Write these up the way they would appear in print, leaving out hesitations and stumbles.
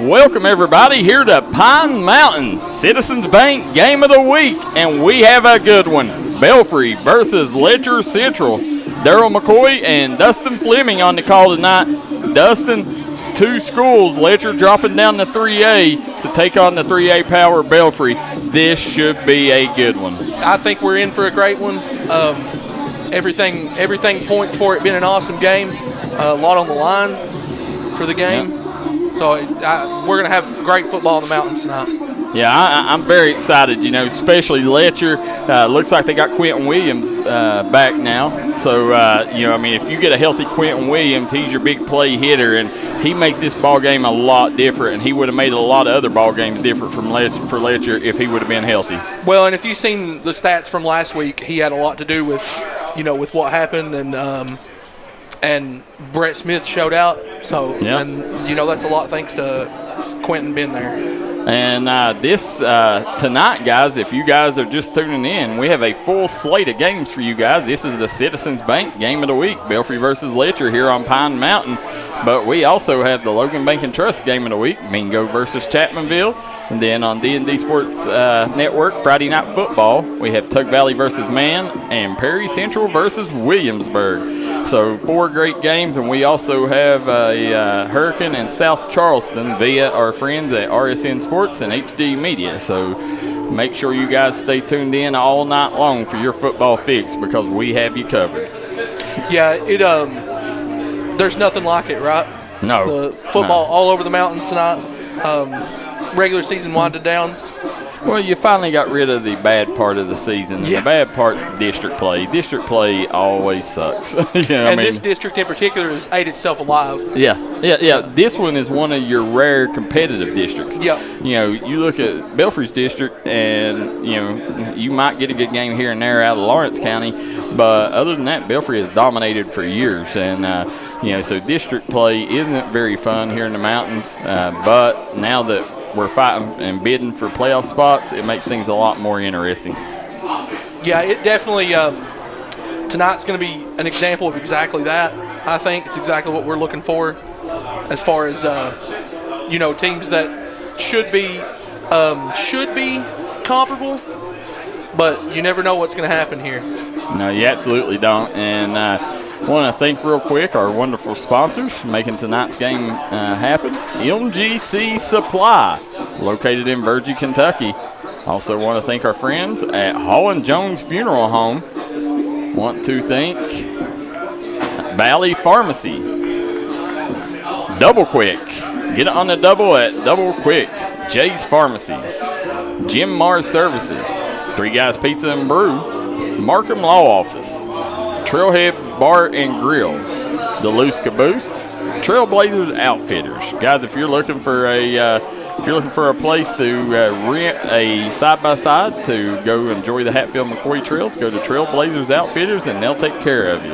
Welcome everybody here to Pine Mountain, Citizens Bank Game of the Week, and we have a good one. Belfry versus Letcher Central. Darryl McCoy and Dustin Fleming on the call tonight. Dustin, two schools, Letcher dropping down to 3A to take on the 3A power Belfry. This should be a good one. I think we're in for a great one. Everything points for it being an awesome game. A lot on the line for the game. Yep. So we're going to have great football in the mountains tonight. Yeah, I'm very excited, especially Letcher. Looks like they got Quentin Williams back now. So, if you get a healthy Quentin Williams, he's your big play hitter, and he makes this ball game a lot different, and he would have made a lot of other ball games different for Letcher if he would have been healthy. Well, and if you've seen the stats from last week, he had a lot to do with what happened, and Brett Smith showed out. So, yep. And that's a lot thanks to Quentin being there. And this tonight, guys, if you guys are just tuning in, we have a full slate of games for you guys. This is the Citizens Bank Game of the Week, Belfry versus Letcher here on Pine Mountain. But we also have the Logan Bank and Trust Game of the Week, Mingo versus Chapmanville. And then on D&D Sports Network, Friday Night Football, we have Tug Valley versus Mann and Perry Central versus Williamsburg. So 4 great games, and we also have a Hurricane in South Charleston via our friends at RSN Sports and HD Media. So make sure you guys stay tuned in all night long for your football fix, because we have you covered. Yeah, there's nothing like it, right? No. The football all over the mountains tonight. Regular season winded down. Well, you finally got rid of the bad part of the season. Yeah. The bad part's the district play. District play always sucks. This district in particular has ate itself alive. Yeah. This one is one of your rare competitive districts. Yeah. You look at Belfry's district, and you might get a good game here and there out of Lawrence County, but other than that, Belfry has dominated for years, and so district play isn't very fun here in the mountains. But now that we're fighting and bidding for playoff spots, it makes things a lot more interesting. Yeah, it definitely tonight's going to be an example of exactly that. I think it's exactly what we're looking for as far as teams that should be comparable, but you never know what's going to happen here. No, you absolutely don't. And want to thank real quick our wonderful sponsors making tonight's game happen. MGC Supply, located in Virgie, Kentucky. Also want to thank our friends at Hall & Jones Funeral Home. Want to thank Valley Pharmacy. Double Quick. Get it on the double at Double Quick. Jay's Pharmacy. Jim Mars Services. Three Guys Pizza and Brew. Markham Law Office. Trailhead Bar and Grill. The Loose Caboose. Trailblazers Outfitters. Guys, if you're looking for a place to rent a side-by-side to go enjoy the Hatfield McCoy trails, go to Trailblazers Outfitters, and they'll take care of you.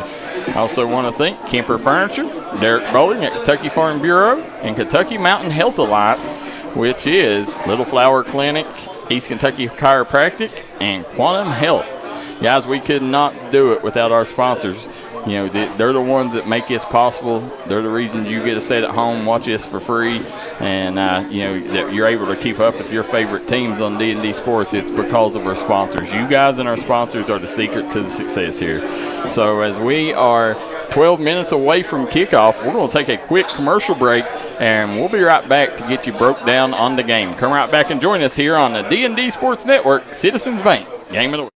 I also want to thank Kemper Furniture, Derek Bowling at Kentucky Farm Bureau, and Kentucky Mountain Health Alliance, which is Little Flower Clinic, East Kentucky Chiropractic, and Quantum Health. Guys, we could not do it without our sponsors. They're the ones that make this possible. They're the reasons you get to sit at home, watch this for free, and that you're able to keep up with your favorite teams on D&D Sports. It's because of our sponsors. You guys and our sponsors are the secret to the success here. So as we are 12 minutes away from kickoff, we're going to take a quick commercial break, and we'll be right back to get you broke down on the game. Come right back and join us here on the D&D Sports Network, Citizens Bank Game of the Week.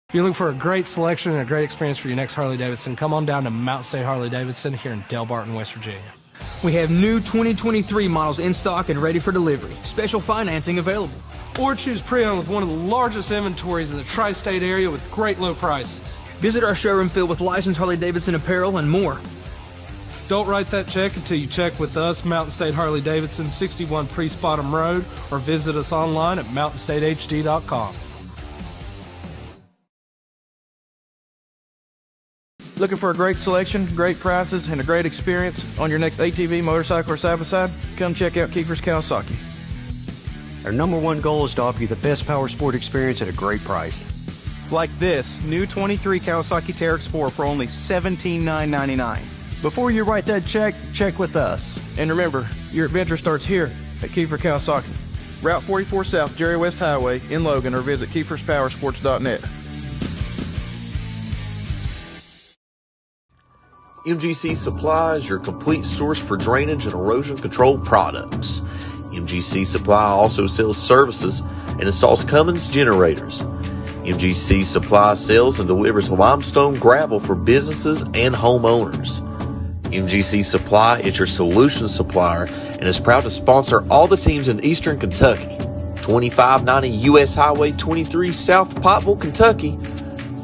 If you're looking for a great selection and a great experience for your next Harley-Davidson, come on down to Mountain State Harley-Davidson here in Del Barton, West Virginia. We have new 2023 models in stock and ready for delivery. Special financing available. Or choose pre-owned with one of the largest inventories in the tri-state area with great low prices. Visit our showroom filled with licensed Harley-Davidson apparel and more. Don't write that check until you check with us, Mountain State Harley-Davidson, 61 Priest Bottom Road, or visit us online at mountainstatehd.com. Looking for a great selection, great prices, and a great experience on your next ATV, motorcycle, or side-by-side? Come check out Kiefer's Kawasaki. Our number one goal is to offer you the best power sport experience at a great price. Like this new 23 Kawasaki Teryx 4 for only $17,999. Before you write that check, check with us. And remember, your adventure starts here at Kiefer Kawasaki. Route 44 South, Jerry West Highway in Logan, or visit KiefersPowersports.net. MGC Supply is your complete source for drainage and erosion control products. MGC Supply also sells services and installs Cummins generators. MGC Supply sells and delivers limestone gravel for businesses and homeowners. MGC Supply is your solution supplier and is proud to sponsor all the teams in Eastern Kentucky. 2590 U.S. Highway 23 South Pottville, Kentucky,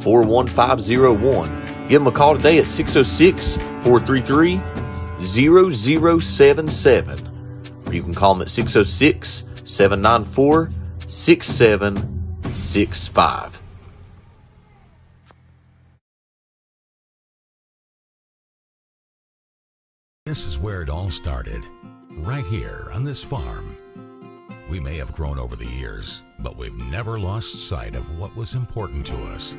41501. Give them a call today at 606-433-0077. Or you can call them at 606-794-6765. This is where it all started, right here on this farm. We may have grown over the years, but we've never lost sight of what was important to us.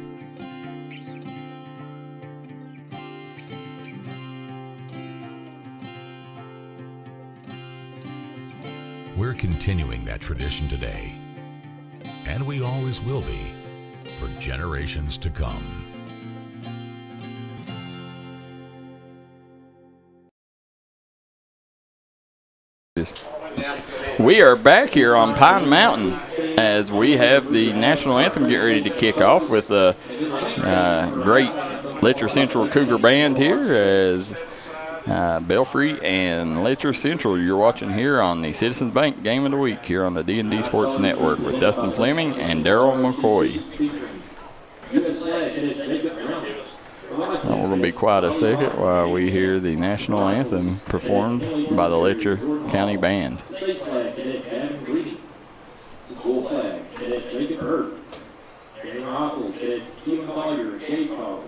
We're continuing that tradition today, and we always will be for generations to come. We are back here on Pine Mountain as we have the national anthem get ready to kick off with a great Letcher Central Cougar band here as Belfry and Letcher Central you're watching here on the Citizens Bank Game of the Week here on the D&D Sports Network with Dustin Fleming and Darryl McCoy. We're going to be quiet a second while we hear the national anthem performed by the Letcher County Band. School flag, Cadet Jacob Hurt. Getting rifles, Cadet Stephen Collier, Gage Collier.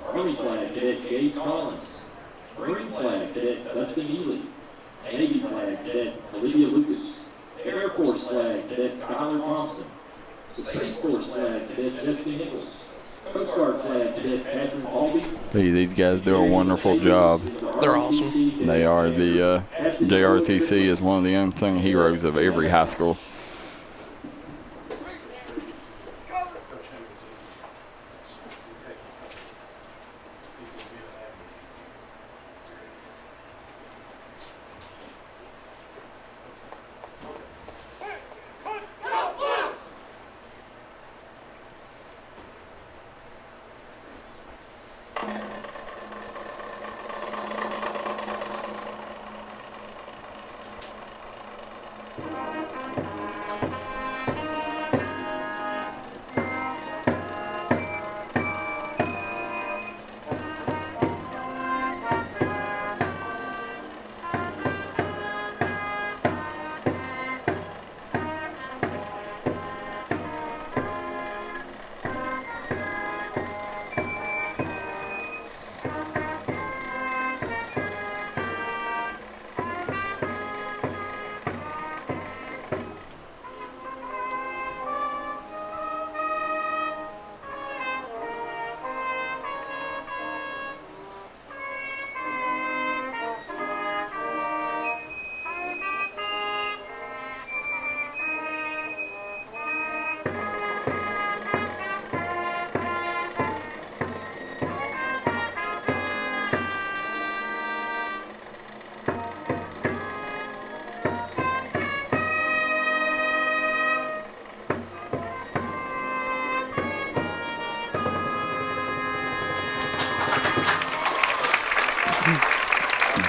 Army flag, Cadet Gage Collins. Marine flag, Cadet Dustin Ely. Navy flag, Cadet Olivia Lucas. Air Force flag, Cadet Skylar Thompson. Space Force flag, Cadet Jessica Nichols. Coast Guard flag, Cadet Patrick Albee. These guys do a wonderful job. They're awesome. They are the JRTC is one of the unsung heroes of every high school.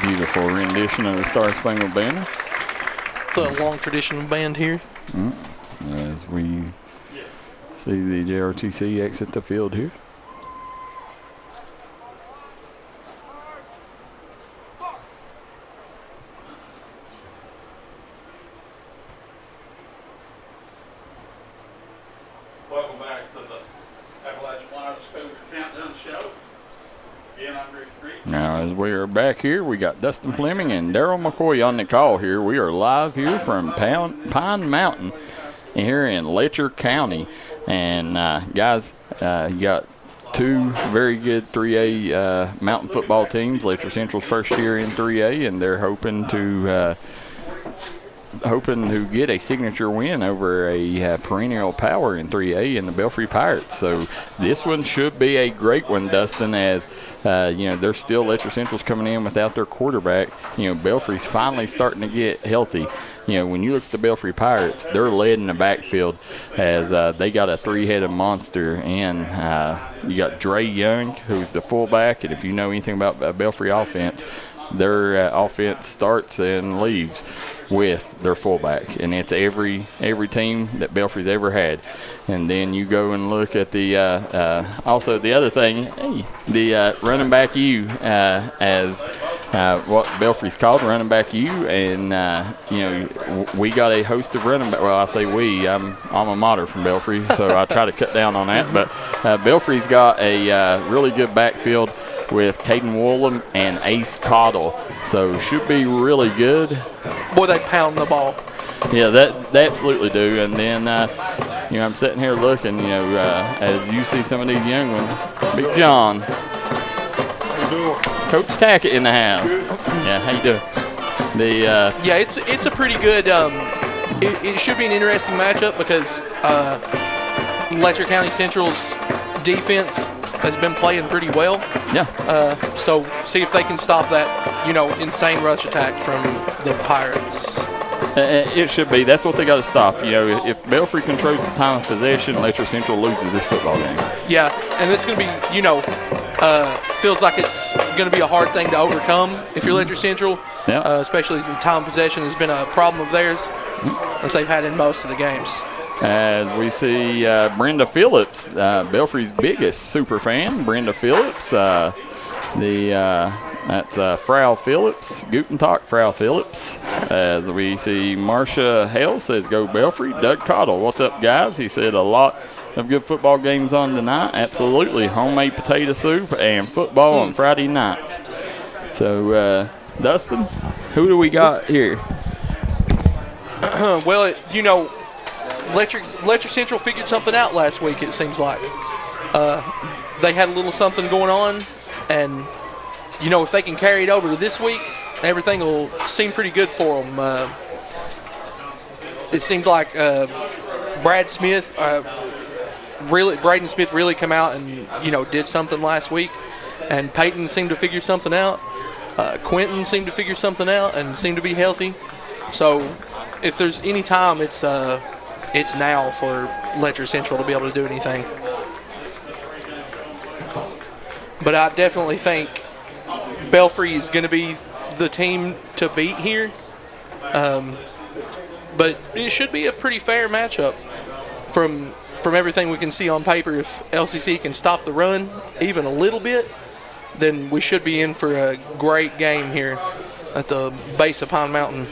Beautiful rendition of the Star Spangled Banner. It's a long tradition of band here. As we see the JRTC exit the field here. Welcome back to the Appalachian Wireless Cougar Countdown Show. Again, I'm Rick Creech. Now, as we are back here, we got Dustin Fleming and Darryl McCoy on the call here. We are live here from Pine Mountain here in Letcher County. And, guys, you got two very good 3A mountain football teams. Letcher Central's first year in 3A, and they're hoping to get a signature win over a perennial power in 3A in the Belfry Pirates. So this one should be a great one, Dustin, as they're still Letcher Central's coming in without their quarterback. Belfry's finally starting to get healthy. When you look at the Belfry Pirates, they're led in the backfield as they got a three-headed monster. And you got Dre Young, who's the fullback. And if you know anything about Belfry offense, their offense starts and leaves with their fullback, and it's every team that Belfry's ever had. And then you go and look at the also the other thing, the running back U, as what Belfry's called running back U, and we got a host of running back. Well, I say we. I'm a mater from Belfry, so I try to cut down on that. But Belfry's got a really good backfield with Caden Woolham and Ace Cottle, so should be really good. Boy, they pound the ball. Yeah, they absolutely do. And then I'm sitting here looking, as you see some of these young ones. Big John, Coach Tackett in the house. Yeah, how you doing? Yeah, it's a pretty good. It should be an interesting matchup because Letcher County Central's defense has been playing pretty well. Yeah. So see if they can stop that, insane rush attack from the Pirates. It should be. That's what they got to stop. If Belfry controls the time of possession, Letcher Central loses this football game. Yeah, and it's going to be, feels like it's going to be a hard thing to overcome if you're Letcher Central. Yeah. Especially as time possession has been a problem of theirs that they've had in most of the games. As we see Brenda Phillips, Belfry's biggest super fan, Brenda Phillips. That's Frau Phillips, Guten Tag, Frau Phillips. As we see Marcia Hale says, go Belfry. Doug Cottle, what's up, guys? He said a lot of good football games on tonight. Absolutely. Homemade potato soup and football on Friday nights. So, Dustin, who do we got here? Well, Letcher Central figured something out last week, it seems like. They had a little something going on, and, if they can carry it over to this week, everything will seem pretty good for them. It seemed like Braden Smith really come out and, did something last week, and Peyton seemed to figure something out. Quentin seemed to figure something out and seemed to be healthy. So if there's any time, it's now for Letcher Central to be able to do anything. But I definitely think Belfry is going to be the team to beat here. But it should be a pretty fair matchup from everything we can see on paper. If LCC can stop the run even a little bit, then we should be in for a great game here at the base of Pine Mountain.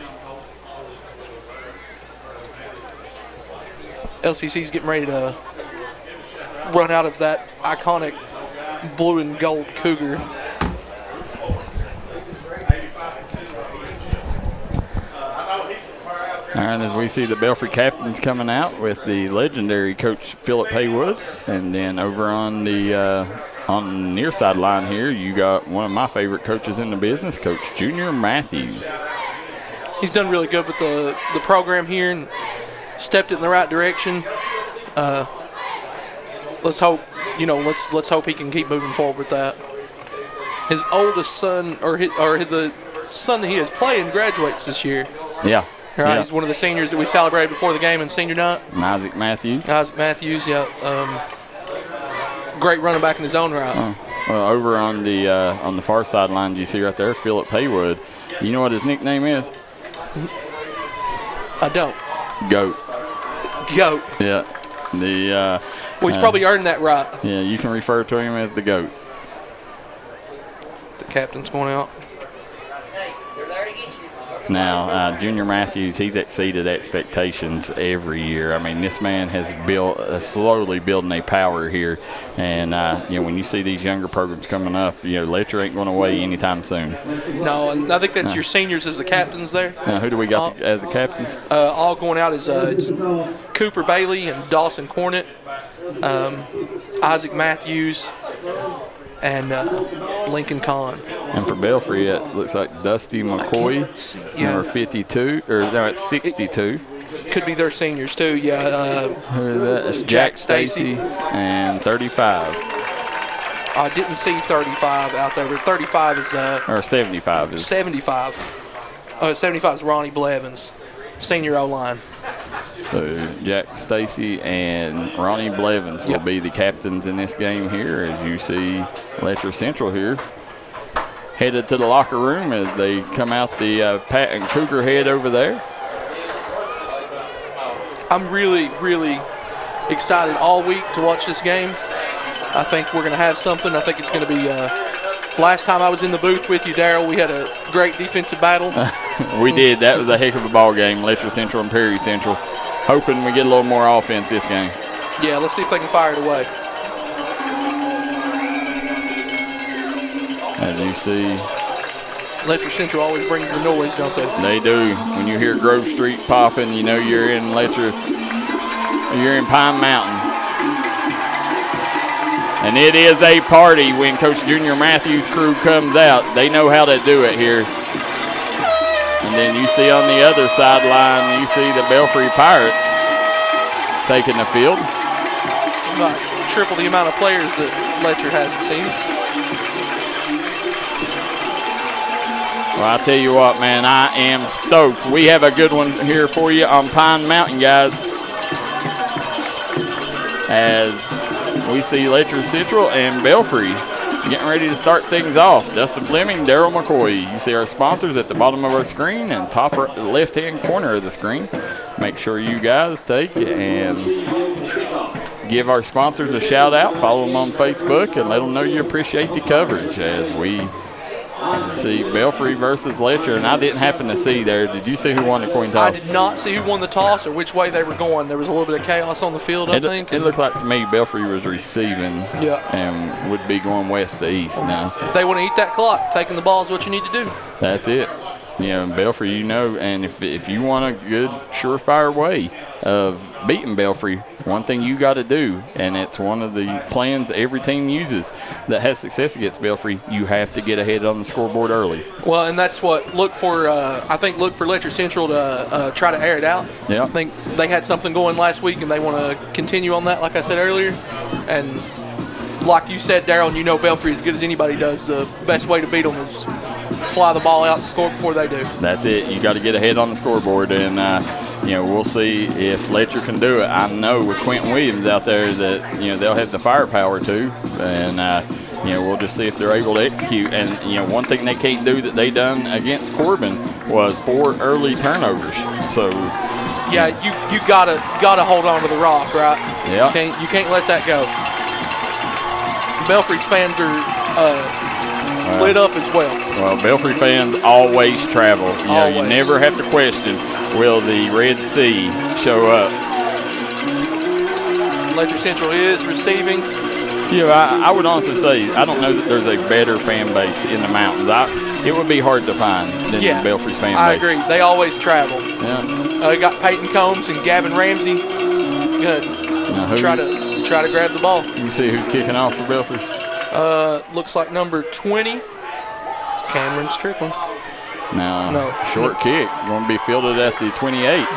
LCC's getting ready to run out of that iconic blue and gold Cougar. All right, as we see the Belfry captains coming out with the legendary Coach Philip Haywood, and then over on the near sideline here, you got one of my favorite coaches in the business, Coach Junior Matthews. He's done really good with the program here and stepped it in the right direction. Let's hope, let's hope he can keep moving forward with that. His oldest son, or the son that he is playing, graduates this year. Yeah. Right, yeah. He's one of the seniors that we celebrated before the game in senior night. Isaac Matthews. Yeah. Great running back in his own right. Well, over on the far sideline, you see right there, Philip Haywood. You know what his nickname is? I don't. Goat. Yeah. Well, he's probably earned that right. Yeah, you can refer to him as the GOAT. The captain's going out. Now, Junior Matthews, he's exceeded expectations every year. I mean, this man has built slowly building a power here. And, when you see these younger programs coming up, Letcher ain't going away anytime soon. No, and I think that's your seniors as the captains there. Who do we got as the captains? All going out is it's Cooper Bailey and Dawson Cornett, Isaac Matthews, and Lincoln Kahn. And for Belfry, it looks like Dustin McCoy, number 52, or no, it's 62. Could be their seniors too, yeah. Who is that? It's Jack Stacy and 35. I didn't see 35 out there, but 35 is or 75 is 75. 75 is Ronnie Blevins, senior O-line. So Jack Stacy and Ronnie Blevins will be the captains in this game here, as you see Letcher Central here headed to the locker room as they come out the Pat and Cougar head over there. I'm really, really excited all week to watch this game. I think we're going to have something. I think it's going to be last time I was in the booth with you, Darryl, we had a great defensive battle. We did. That was a heck of a ball game, Letcher Central and Perry Central. Hoping we get a little more offense this game. Yeah, let's see if they can fire it away. As you see, Letcher Central always brings the noise, don't they? They do. When you hear Grove Street popping, you know you're in Letcher, you're in Pine Mountain. And it is a party when Coach Junior Matthews' crew comes out. They know how to do it here. And then you see on the other sideline, you see the Belfry Pirates taking the field. About triple the amount of players that Letcher has, it seems. Well, I tell you what, man, I am stoked. We have a good one here for you on Pine Mountain, guys. As we see Letcher Central and Belfry getting ready to start things off. Dustin Fleming, Darryl McCoy. You see our sponsors at the bottom of our screen and top left-hand corner of the screen. Make sure you guys take and give our sponsors a shout-out. Follow them on Facebook and let them know you appreciate the coverage as we see Belfry versus Letcher. And I didn't happen to see there. Did you see who won the coin toss? I did not see who won the toss or which way they were going. There was a little bit of chaos on the field, I think. It looked like to me Belfry was receiving and would be going west to east now. If they want to eat that clock, taking the ball is what you need to do. That's it. You know, Belfry, you know, and if you want a good, surefire way of beating Belfry, one thing you got to do, and it's one of the plans every team uses that has success against Belfry, you have to get ahead on the scoreboard early. Well, and that's what look for Letcher Central to try to air it out. Yeah. I think they had something going last week, and they want to continue on that, like I said earlier. And like you said, Darryl, and you know Belfry as good as anybody does, the best way to beat them is fly the ball out and score before they do. That's it. You got to get ahead on the scoreboard, and you know, we'll see if Letcher can do it. I know with Quentin Williams out there that, you know, they'll have the firepower too, and you know, we'll just see if they're able to execute. And you know, one thing they can't do that they done against Corbin was 4 early turnovers. So yeah, you gotta hold on to the rock, right? Yeah. You can't let that go. Belfry's fans are lit up as well. Well, Belfry fans always travel. You know, always. You never have to question, will the Red Sea show up? Letcher Central is receiving. Yeah, I would honestly say I don't know that there's a better fan base in the mountains. It would be hard to find than Belfry's fan base. I agree. They always travel. Yeah. They got Peyton Combs and Gavin Ramsey. Gonna try to grab the ball. You see who's kicking off for Belfry? Looks like number 20. Cameron Strickland. No. Short kick. Going to be fielded at the 28. Yep.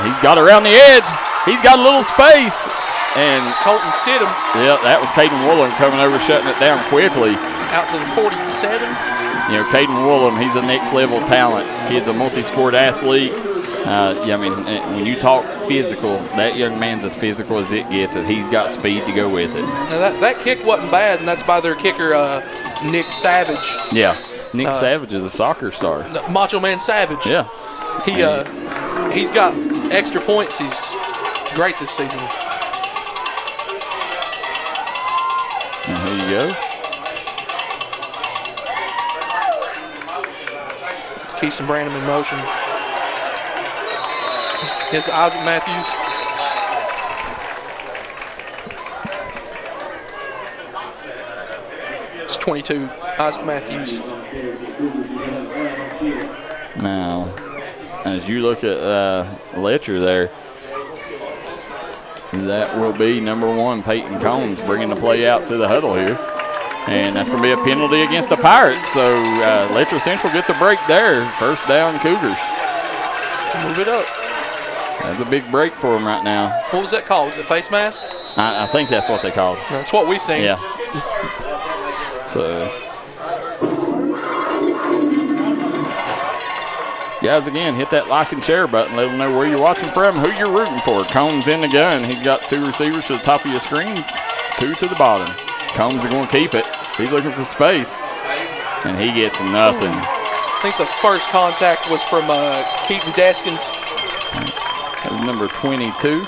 He's got around the edge. He's got a little space. And Colton Stidham. Yeah, that was Caden Woolham coming over, shutting it down quickly. Out to the 47. You know, Caden Woolham, he's a next-level talent. He's a multi-sport athlete. Yeah, I mean, when you talk physical, that young man's as physical as it gets, and he's got speed to go with it. Now that kick wasn't bad, and that's by their kicker, Nick Savage. Yeah, Nick Savage is a soccer star. Macho Man Savage. Yeah. He's got extra points. He's great this season. And here you go. It's Keyston Branham in motion. Here's Isaac Matthews. It's 22, Isaac Matthews. Now, as you look at Letcher there, that will be number 1, Peyton Combs, bringing the play out to the huddle here. And that's going to be a penalty against the Pirates. So Letcher Central gets a break there. First down, Cougars. Move it up. That's a big break for them right now. What was that called? Was it face mask? I think that's what they called it. That's what we seen. Yeah. So, guys, again, hit that like and share button. Let them know where you're watching from, who you're rooting for. Combs in the gun. He's got 2 receivers to the top of your screen, 2 to the bottom. Combs are going to keep it. He's looking for space, and he gets nothing. I think the first contact was from Keaton Deskins. That was number 22.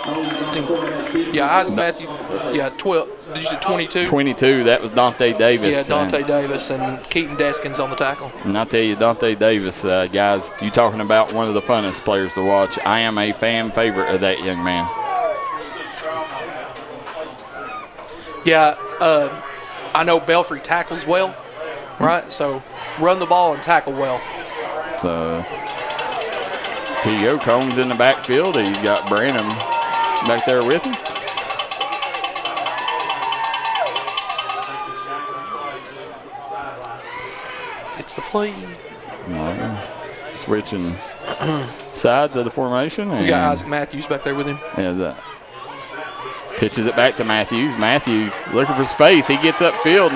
Yeah, Isaac Matthews. Yeah, 12. Did you say 22? 22. That was Dante Davis. Yeah, Dante Davis and Keaton Deskins on the tackle. And I tell you, Dante Davis, guys, you talking about one of the funnest players to watch. I am a fan favorite of that young man. Yeah, I know Belfry tackles well, right? So run the ball and tackle well. So here you go. Combs in the backfield. He's got Branham back there with him. It's the play. Switching sides of the formation. You got Isaac Matthews back there with him. Yeah, that. Pitches it back to Matthews. Matthews looking for space. He gets upfield.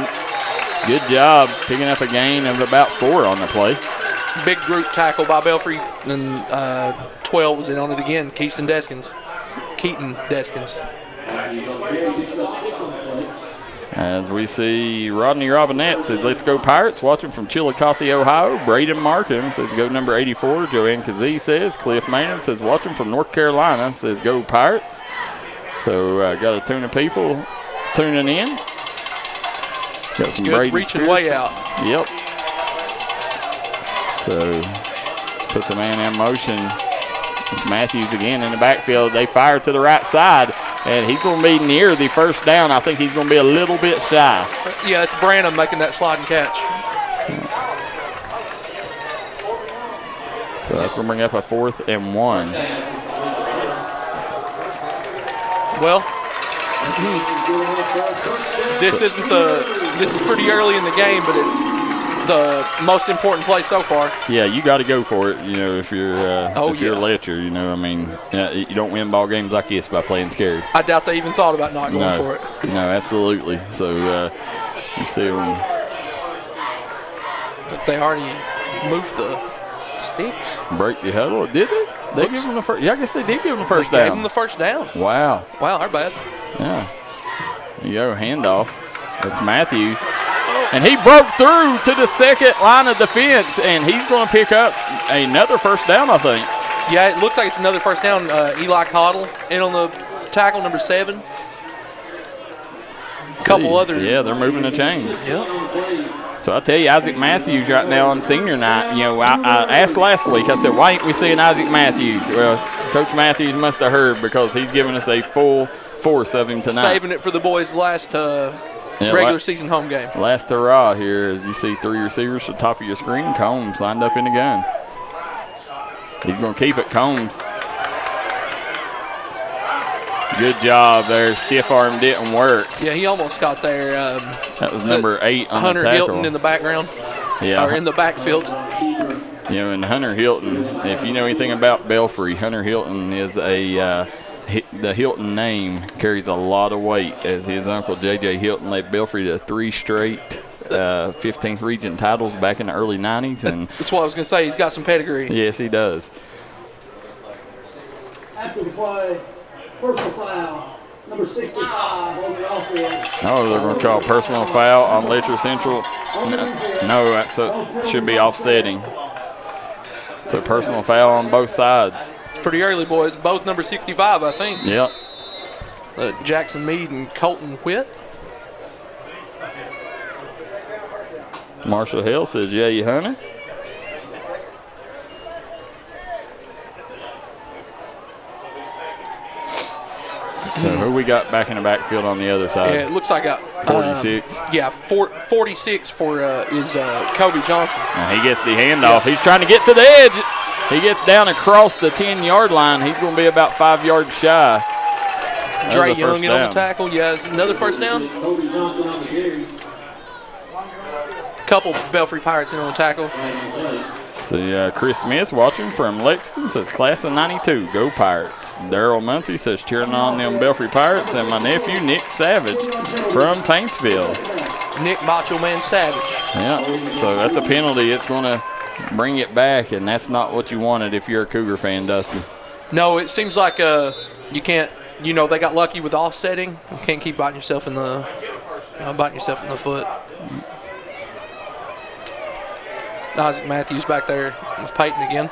Good job picking up a gain of about 4 on the play. Big group tackle by Belfry. And 12 was in on it again. Keaton Deskins. As we see Rodney Robinette says, let's go Pirates. Watching from Chillicothe, Ohio. Braden Markham says, go number 84. Joanne Kazee says. Cliff Maynard says, watching from North Carolina, says, go Pirates. So got a tune of people tuning in. Got some good reaching way out. Yep. So puts a man in motion. It's Matthews again in the backfield. They fire to the right side, and he's going to be near the first down. I think he's going to be a little bit shy. Yeah, it's Branham making that sliding catch. So that's going to bring up a 4th and 1. Well, this is pretty early in the game, but it's the most important play so far. Yeah, you got to go for it. You know, if you're Letcher, you know, I mean, you don't win ball games like this by playing scared. I doubt they even thought about not going for it. No, absolutely. So you see them. They already moved the sticks. Break the huddle, did they? They give them the first. Yeah, I guess they did give them the first down. Gave them the first down. Wow. Wow, our bad. Yeah. There you go, handoff. That's Matthews. And he broke through to the second line of defense, and he's going to pick up another first down, I think. Yeah, it looks like it's another first down. Eli Cottle in on the tackle, number 7. A couple other. Yeah, they're moving the chains. Yeah. So I tell you, Isaac Matthews right now on senior night, you know, I asked last week, I said, why ain't we seeing Isaac Matthews? Well, Coach Matthews must have heard because he's giving us a full force of him tonight. Saving it for the boys' last regular season home game. Last hurrah here as you see 3 receivers to the top of your screen. Combs lined up in the gun. He's going to keep it, Combs. Good job there. Stiff arm didn't work. Yeah, he almost got there. That was number 8 on Hunter the tackle. Hilton in the background. Yeah. Or in the backfield. You know, and Hunter Hilton, if you know anything about Belfry, Hunter Hilton is the Hilton name carries a lot of weight, as his uncle J.J. Hilton led Belfry to 3 straight 15th region titles back in the early 90s. And that's what I was going to say. He's got some pedigree. Yes, he does. After the play, personal foul, number 65 on the offense. Oh, they're going to call personal foul on Letcher Central. No, that should be offsetting. So personal foul on both sides. It's pretty early, boys. Both number 65, I think. Yep. Jackson Meade and Colton Whitt. Marshall Hill says, yeah, you honey. So who we got back in the backfield on the other side? Yeah, it looks like 46. 46 for is Kobe Johnson. Now he gets the handoff. Yeah. He's trying to get to the edge. He gets down across the 10-yard line. He's going to be about 5 yards shy. Dre Young in on the tackle. Yeah, it's another first down. couple Belfry Pirates in on the tackle. So Chris Smith watching from Lexington says class of 92, go Pirates. Darryl Muncie says cheering on them Belfry Pirates, and my nephew Nick Savage from Paintsville. Nick Macho Man Savage. Yeah, so that's a penalty. It's going to bring it back, and that's not what you wanted if you're a Cougar fan, Dustin. No, it seems like you can't. You know, they got lucky with offsetting. You can't keep biting yourself in the foot. Isaac Matthews back there with Peyton again.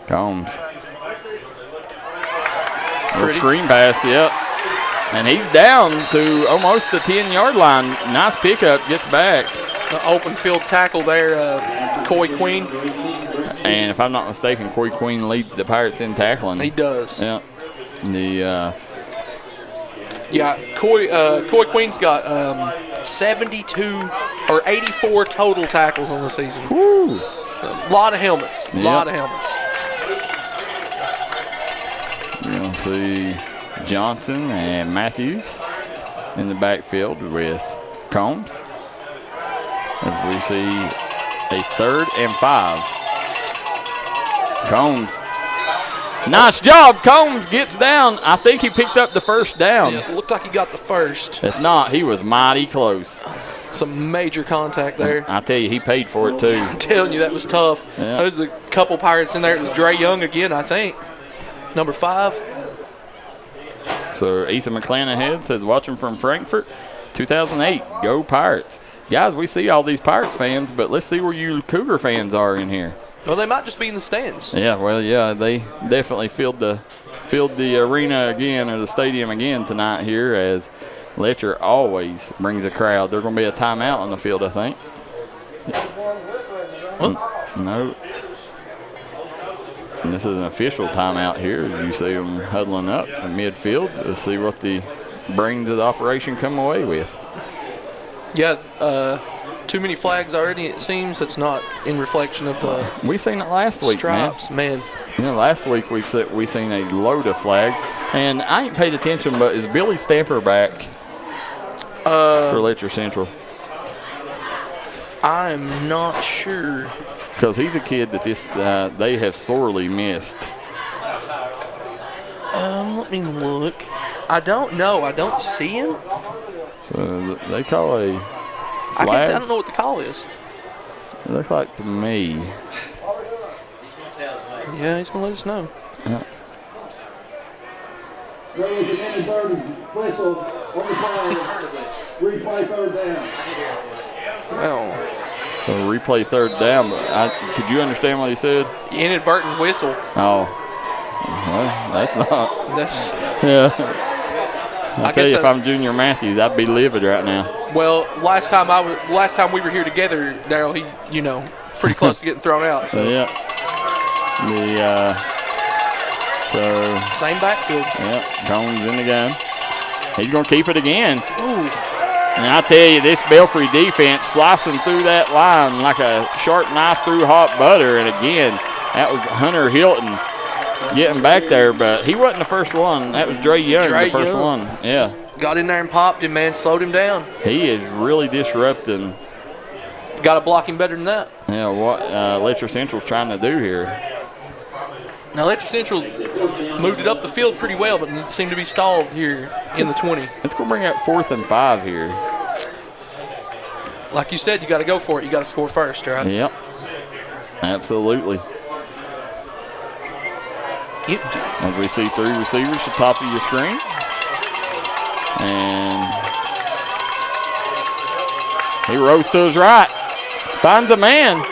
Combs. Little screen pass, yep. And he's down to almost the 10-yard line. Nice pickup, gets back. The open field tackle there, Coy Queen. And if I'm not mistaken, Coy Queen leads the Pirates in tackling. He does. Yeah. Coy Queen's got 72 or 84 total tackles on the season. Woo. A lot of helmets. A lot of helmets. You're going to see Johnson and Matthews in the backfield with Combs. As we see a 3rd and 5. Combs. Nice job. Combs gets down. I think he picked up the first down. Yeah, it looked like he got the first. If not, he was mighty close. Some major contact there. I tell you, he paid for it too. I'm telling you, that was tough. Yeah. There's a couple Pirates in there. It was Dre Young again, I think. Number 5. So Ethan McClanahan says, watching from Frankfurt, 2008, go Pirates. Guys, we see all these Pirates fans, but let's see where you Cougar fans are in here. Well, they might just be in the stands. Yeah, well, yeah, they definitely filled the arena again, or the stadium again tonight here, as Letcher always brings a crowd. There's going to be a timeout on the field, I think. No. And this is an official timeout here. You see them huddling up in midfield to see what the brains of the operation come away with. Yeah, too many flags already, it seems. That's not in reflection of the we seen it last week, stripes, man. You know, last week we seen a load of flags, and I ain't paid attention, but is Billy Stamper back for Letcher Central? I'm not sure. Because he's a kid that they have sorely missed. Let me look. I don't know. I don't see him. So they call a flag. I don't know what the call is. It looks like to me. Yeah, he's going to let us know. Yeah. There was an inadvertent whistle on the play. Replay 3rd down. Well. So replay 3rd down. But could you understand what he said? Inadvertent whistle. Oh. Well, that's not. That's. Yeah. I tell you, if I'm Junior Matthews, I'd be livid right now. Well, last time we were here together, Darryl, he, pretty close to getting thrown out. So yeah. So same backfield. Yeah, Combs in the gun. He's gonna keep it again. Ooh. And I tell you, this Belfry defense slicing through that line like a sharp knife through hot butter. And again, that was Hunter Hilton getting back there, but he wasn't the first one. That was Dre Young, the first one. Yeah. Got in there and popped him, man. Slowed him down. He is really disrupting. Got to block him better than that. Yeah, what Letcher Central's trying to do here. Now, Letcher Central moved it up the field pretty well, but it seemed to be stalled here in the 20. It's going to bring up 4th and 5 here. Like you said, you got to go for it. You got to score first, right? Yep. Absolutely. As we see 3 receivers at the top of your screen. And he rolls to his right. Finds a man.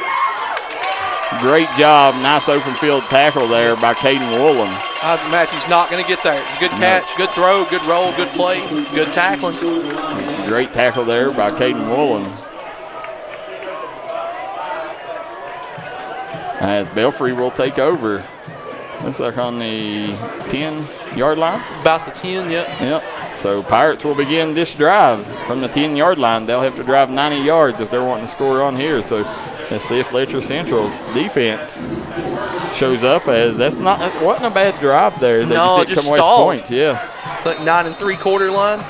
Great job. Nice open field tackle there by Caden Woolen. Isaac Matthews not going to get there. Good catch, good throw, good roll, good play, good tackling. Great tackle there by Caden Woolen. As Belfry will take over. Looks like on the 10-yard line. About the 10, yep. Yep. So Pirates will begin this drive from the 10-yard line. They'll have to drive 90 yards if they're wanting to score on here. So let's see if Letcher Central's defense shows up, as that wasn't a bad drive there. They no, just didn't just come stalled. away with points. Yeah. Like 9 3/4 line.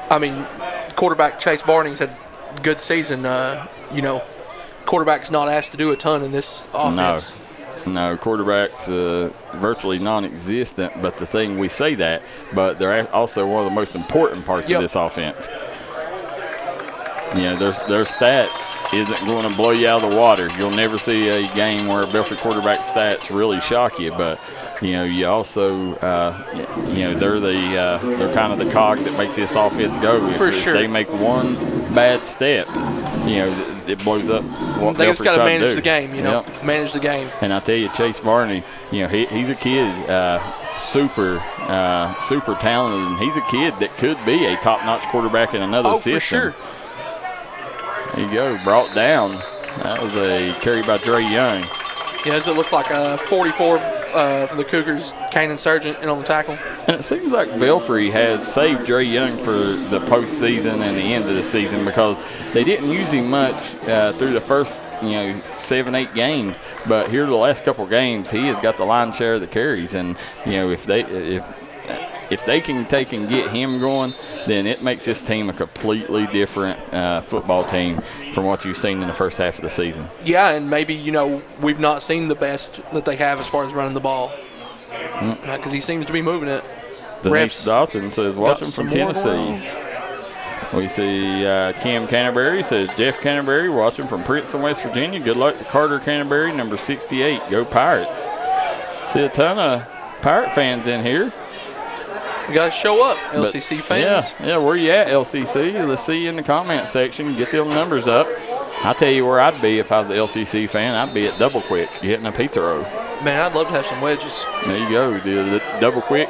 I mean, quarterback Chase Barney's had a good season. Quarterback's not asked to do a ton in this offense. No, quarterback's virtually non-existent, but we say that, but they're also one of the most important parts of this offense. Their stats isn't going to blow you out of the water. You'll never see a game where a Belfry quarterback stats really shock you, but you also, they're kind of the cog that makes this offense go. If they make one bad step, it blows up what they just got to manage do. the game, manage the game. And I tell you, Chase Barney, he's a kid, super talented, and he's a kid that could be a top-notch quarterback in another system. For sure. There you go, brought down. That was a carry by Dre Young. Yeah, does it look like a 44 for the Cougars, Kanan Sargent in on the tackle? And it seems like Belfry has saved Dre Young for the postseason and the end of the season because they didn't use him much through the first 7-8 games. But here the last couple games, he has got the lion's share of the carries. And if they can take and get him going, then it makes this team a completely different football team from what you've seen in the first half of the season. Yeah, and maybe, we've not seen the best that they have as far as running the ball. Because he seems to be moving it. Denise Dotson says, watching from Tennessee. We see Cam Canterbury says, Jeff Canterbury watching from Princeton, West Virginia. Good luck to Carter Canterbury, number 68. Go Pirates. See a ton of Pirate fans in here. You got to show up, LCC fans. Yeah, where you at, LCC? Let's see you in the comment section. Get them numbers up. I'll tell you where I'd be if I was an LCC fan. I'd be at Double Quick getting a pizza roll. Man, I'd love to have some wedges. There you go. The Double Quick.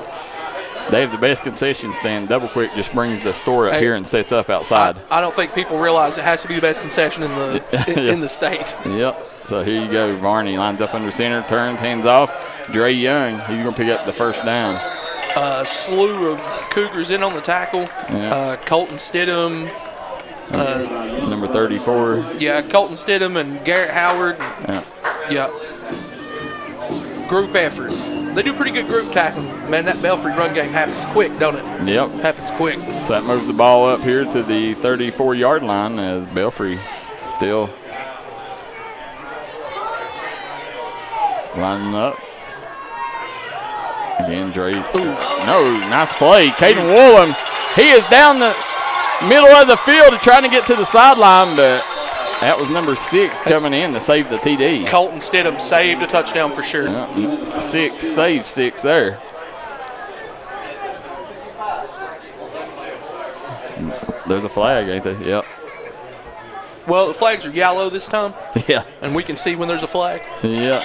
They have the best concession stand. Double Quick just brings the store up here and sets up outside. I don't think people realize it has to be the best concession in the in the state. Yep. So here you go. Varney lines up under center, turns, hands off. Dre Young, he's going to pick up the first down. A slew of Cougars in on the tackle. Yeah. Colton Stidham. Number 34. Yeah, Colton Stidham and Garrett Howard. Yeah. Group effort. They do pretty good group tackling. Man, that Belfry run game happens quick, don't it? Yep. Happens quick. So that moves the ball up here to the 34-yard line as Belfry still lining up. Again, Dre. No, nice play. Caden Woolham, he is down the middle of the field trying to get to the sideline, but that was number 6 coming in to save the TD. Colton Stidham saved a touchdown for sure. Yeah, 6, saved 6 there. There's a flag, ain't there? Yep. Well, the flags are yellow this time. Yeah. And we can see when there's a flag. Yeah.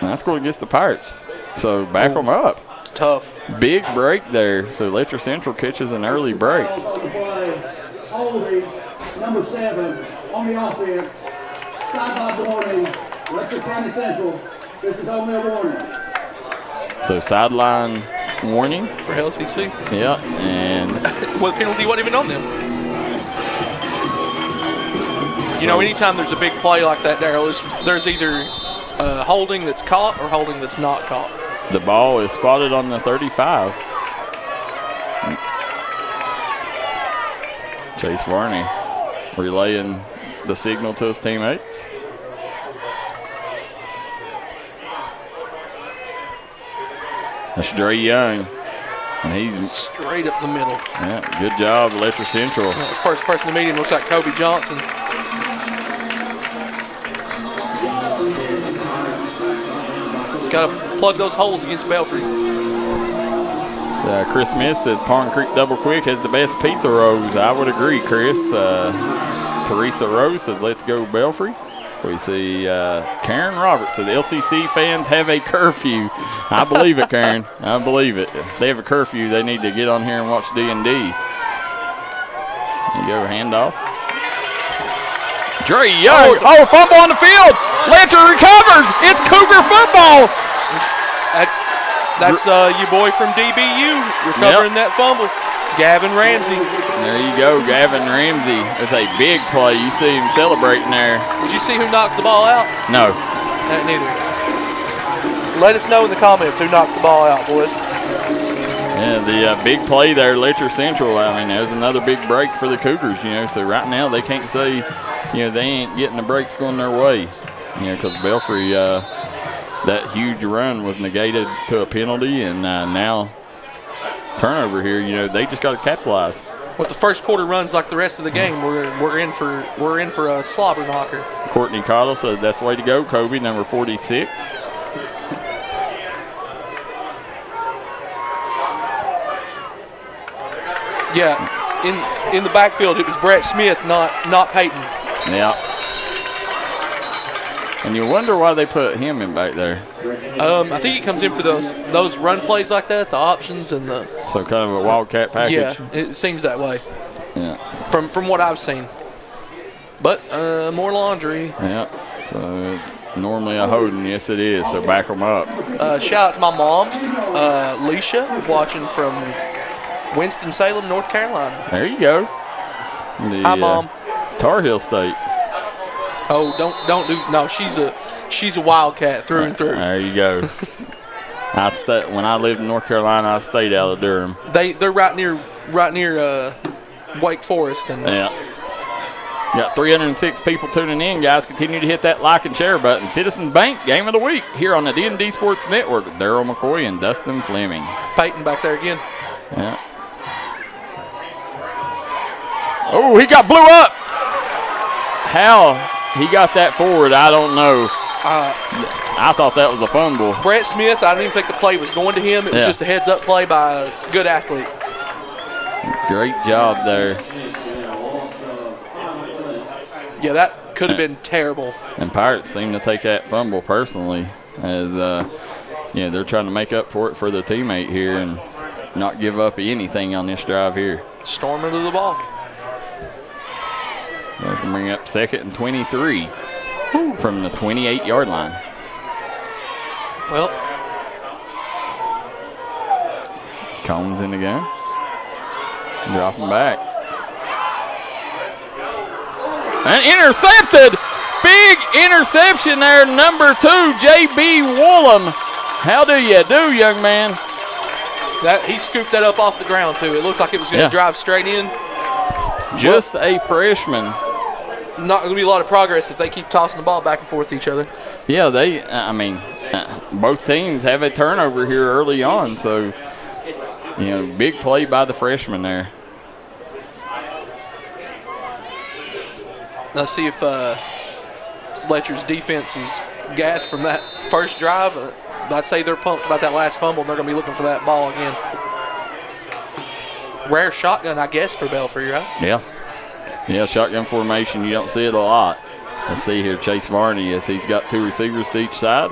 That's going against the Pirates. So back them up. It's tough. Big break there. So Letcher Central catches an early break. Holding, number 7 on the offense. Sideline warning. Letcher County Central. This is home warning. So sideline warning for LCC. Yeah, and well, the penalty wasn't even on them. Anytime there's a big play like that, Darryl, there's either holding that's caught or holding that's not caught. The ball is spotted on the 35. Chase Varney relaying the signal to his teammates. That's Dre Young, and he's straight up the middle. Yeah, good job, Letcher Central. The first person to meet him looks like Kobe Johnson. He's got to plug those holes against Belfry. Chris Smith says Pond Creek Double Quick has the best pizza rolls. I would agree, Chris. Teresa Rose says, let's go Belfry. We see Karen Roberts says, LCC fans have a curfew. I believe it, Karen. I believe it. If they have a curfew, they need to get on here and watch D&D. There you go, handoff. Dre Young. Fumble on the field. Letcher recovers. It's Cougar football. That's your boy from DBU recovering that fumble. Gavin Ramsey. There you go, Gavin Ramsey. It's a big play. You see him celebrating there. Did you see who knocked the ball out? No. Neither. Let us know in the comments who knocked the ball out, boys. Yeah, the big play there, Letcher Central. I mean, there's another big break for the Cougars, So right now they can't say, they ain't getting the breaks going their way. Because Belfry, that huge run was negated to a penalty, and now turnover here. They just got to capitalize. With the first quarter runs like the rest of the game, we're in for a slobber knocker. Courtney Cottle said that's the way to go. Kobe, number 46. Yeah, in the backfield it was Brett Smith, not Peyton. Yeah. And you wonder why they put him in back there. I think he comes in for those run plays like that, the options and the. So kind of a wildcat package. Yeah, it seems that way. Yeah. From what I've seen. But more laundry. Yeah. So it's normally a holding. Yes, it is. So back them up. Shout out to my mom, Leisha, watching from Winston-Salem, North Carolina. There you go. Hi, Mom. Tar Heel State. Oh, don't do. No, she's a wildcat through and through. There you go. When I lived in North Carolina, I stayed out of Durham. They're right near Wake Forest and. Yeah. Got 306 people tuning in, guys. Continue to hit that like and share button. Citizens Bank Game of the Week here on the D&D Sports Network with Darryl McCoy and Dustin Fleming. Peyton back there again. Yeah. Oh, he got blew up. How he got that forward, I don't know. I thought that was a fumble. Brett Smith, I didn't even think the play was going to him. It was just a heads-up play by a good athlete. Great job there. Yeah, that could have been terrible. And Pirates seem to take that fumble personally as, they're trying to make up for it for their teammate here and not give up anything on this drive here. Storming to the ball. They're going to bring up 2nd and 23 from the 28-yard line. Well. Combs in the game. Dropping back. And intercepted. Big interception there, number 2, J.B. Woolham. How do you do, young man? He scooped that up off the ground, too. It looked like it was going to drive straight in. Just a freshman. Not going to be a lot of progress if they keep tossing the ball back and forth to each other. Yeah, both teams have a turnover here early on, so, big play by the freshman there. Let's see if Letcher's defense is gassed from that first drive. I'd say they're pumped about that last fumble, and they're going to be looking for that ball again. Rare shotgun, I guess, for Belfry, right? Yeah, shotgun formation. You don't see it a lot. Let's see here, Chase Varney, as he's got 2 receivers to each side.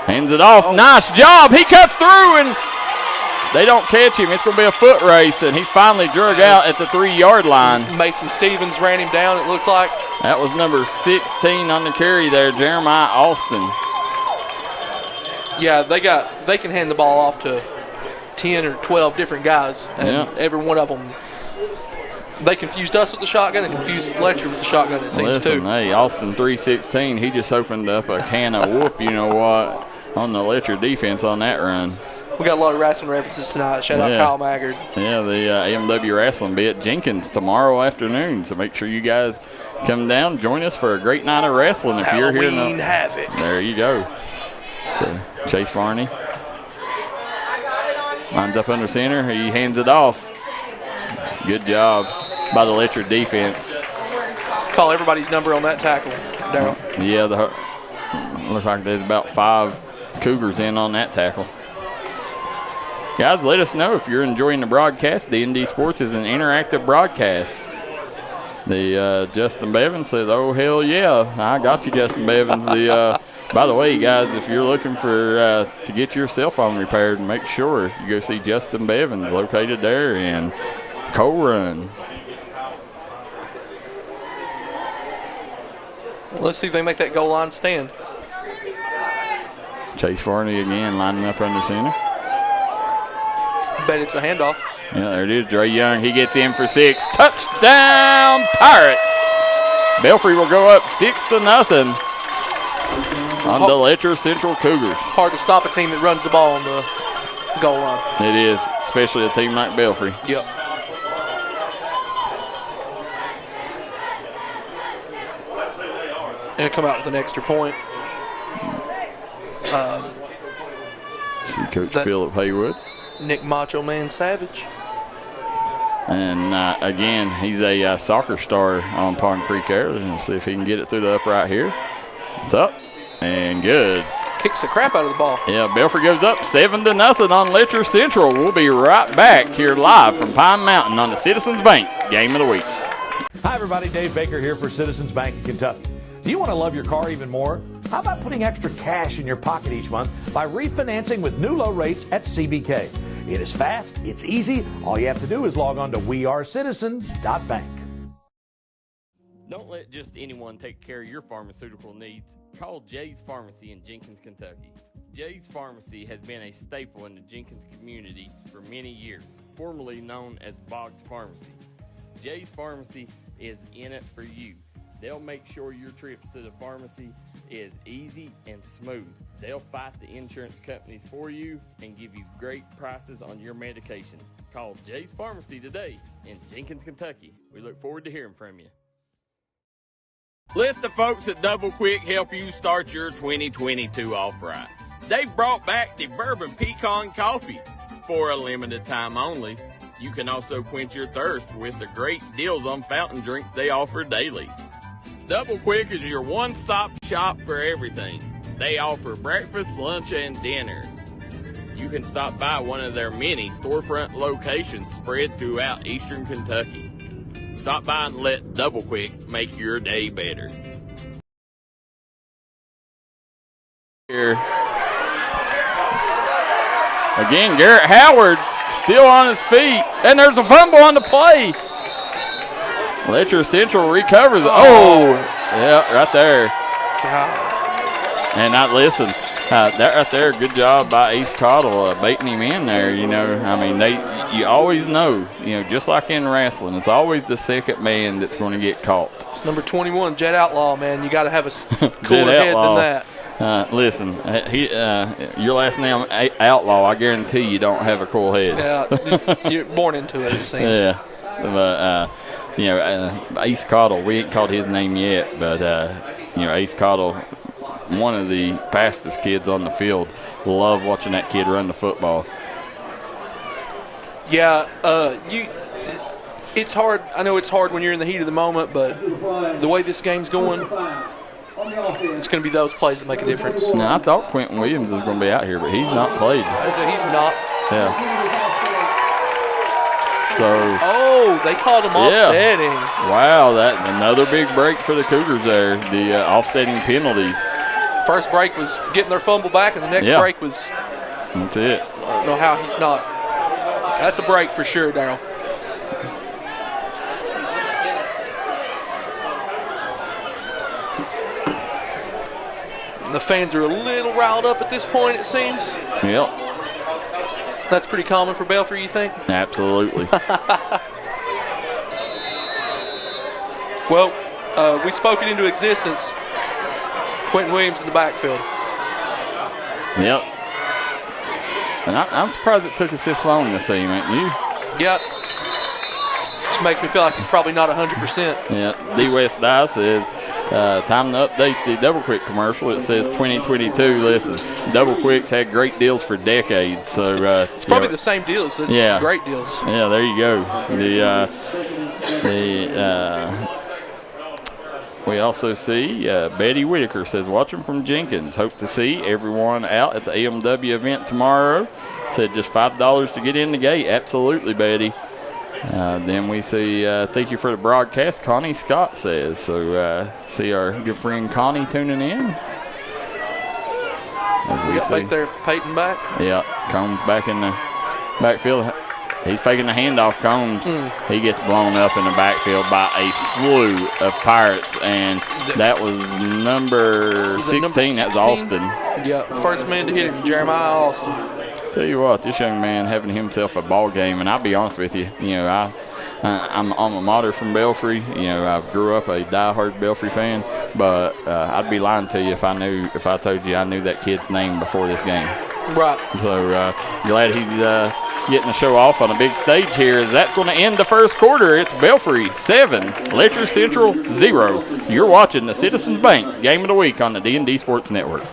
Hands it off. Oh. Nice job. He cuts through, and they don't catch him. It's going to be a foot race, and he finally drug out at the 3-yard line. Mason Stevens ran him down, it looked like. That was number 16 on the carry there, Jeremiah Austin. Yeah, they can hand the ball off to 10 or 12 different guys, and every one of them. They confused us with the shotgun and confused Letcher with the shotgun, it seems, too. Hey, Austin 316, he just opened up a can of whoop, you-know-what, on the Letcher defense on that run. We got a lot of wrestling references tonight. Shout out Kyle Maggard. Yeah, the AMW Wrestling be at Jenkins tomorrow afternoon, so make sure you guys come down, join us for a great night of wrestling. If Halloween you're here, Havoc. There you go. So Chase Varney lines up under center. He hands it off. Good job by the Letcher defense. Call everybody's number on that tackle, Darryl. Yeah, looks like there's about 5 Cougars in on that tackle. Guys, let us know if you're enjoying the broadcast. D&D Sports is an interactive broadcast. The Justin Bevins says, "Oh hell yeah, I got you, Justin Bevins." By the way, guys, if you're looking for to get your cell phone repaired, make sure you go see Justin Bevins, located there in Coal Run. Let's see if they make that goal line stand. Chase Varney again lining up under center. Bet it's a handoff. Yeah, there it is. Dre Young, he gets in for 6. Touchdown, Pirates. Belfry will go up 6-0 on the Letcher Central Cougars. Hard to stop a team that runs the ball on the goal line. It is, especially a team like Belfry. Yep. And come out with an extra point. See Coach Philip Haywood. Nick Macho Man Savage. And again, he's a soccer star on Pond Creek Air. Let's see if he can get it through the upright here. It's up and good. Kicks the crap out of the ball. Yeah, Belfry goes up 7-0 on Letcher Central. We'll be right back here live from Pine Mountain on the Citizens Bank Game of the Week. Hi, everybody. Dave Baker here for Citizens Bank in Kentucky. Do you want to love your car even more? How about putting extra cash in your pocket each month by refinancing with new low rates at CBK? It is fast, it's easy. All you have to do is log on to wearecitizens.bank. Don't let just anyone take care of your pharmaceutical needs. Call Jay's Pharmacy in Jenkins, Kentucky. Jay's Pharmacy has been a staple in the Jenkins community for many years, formerly known as Boggs Pharmacy. Jay's Pharmacy is in it for you. They'll make sure your trips to the pharmacy is easy and smooth. They'll fight the insurance companies for you and give you great prices on your medication. Call Jay's Pharmacy today in Jenkins, Kentucky. We look forward to hearing from you. Let the folks at Double Quick help you start your 2022 off right. They've brought back the Bourbon Pecan Coffee for a limited time only. You can also quench your thirst with the great deals on fountain drinks they offer daily. Double Quick is your one-stop shop for everything. They offer breakfast, lunch, and dinner. You can stop by one of their many storefront locations spread throughout eastern Kentucky. Stop by and let Double Quick make your day better. Here. Again, Garrett Howard still on his feet, and there's a fumble on the play. Letcher Central recovers. Oh, yeah, right there. God. And now listen, that right there, good job by Ace Cottle baiting him in there. You know, I mean, you always know, just like in wrestling, it's always the second man that's going to get caught. It's number 21, Jet Outlaw, man. You got to have a cooler head than that. Listen, your last name Outlaw. I guarantee you don't have a cool head. Yeah, you're born into it seems. Yeah, but Ace Cottle. We ain't called his name yet, but Ace Cottle, one of the fastest kids on the field. Love watching that kid run the football. Yeah, it's hard. I know it's hard when you're in the heat of the moment, but the way this game's going, it's going to be those plays that make a difference. Now, I thought Quentin Williams was going to be out here, but he's not played. He's not. Yeah. So, they called him offsetting. Wow, that another big break for the Cougars there. The offsetting penalties. First break was getting their fumble back, and the next break was. That's it. I don't know how he's not. That's a break for sure, Darryl. The fans are a little riled up at this point, it seems. Yep. That's pretty common for Belfry, you think? Absolutely. Well, we spoke it into existence. Quentin Williams in the backfield. Yep. And I'm surprised it took us this long to see him, ain't you? Yep. Which makes me feel like he's probably not 100%. Yeah. D. West Dye says, time to update the Double Quick commercial. It says 2022. Listen, Double Quick's had great deals for decades. So it's probably the same deals. So it's great deals. Yeah, there you go. We also see Betty Whitaker says, watching from Jenkins. Hope to see everyone out at the AMW event tomorrow. Said just $5 to get in the gate. Absolutely, Betty. Then we see, thank you for the broadcast, Connie Scott says. So see our good friend Connie tuning in. We got back there, Peyton back. Yeah, Combs back in the backfield. He's faking the handoff. Combs, he gets blown up in the backfield by a slew of Pirates, and that was number 16. That was Austin. Yeah, first man to hit him, Jeremiah Austin. Tell you what, this young man having himself a ball game, and I'll be honest with you, I'm alma mater from Belfry. I grew up a diehard Belfry fan, but I'd be lying to you if I told you I knew that kid's name before this game. Right. So glad he's getting to show off on a big stage here. That's going to end the first quarter. It's Belfry 7, Letcher Central 0. You're watching the Citizens Bank Game of the Week on the D&D Sports Network.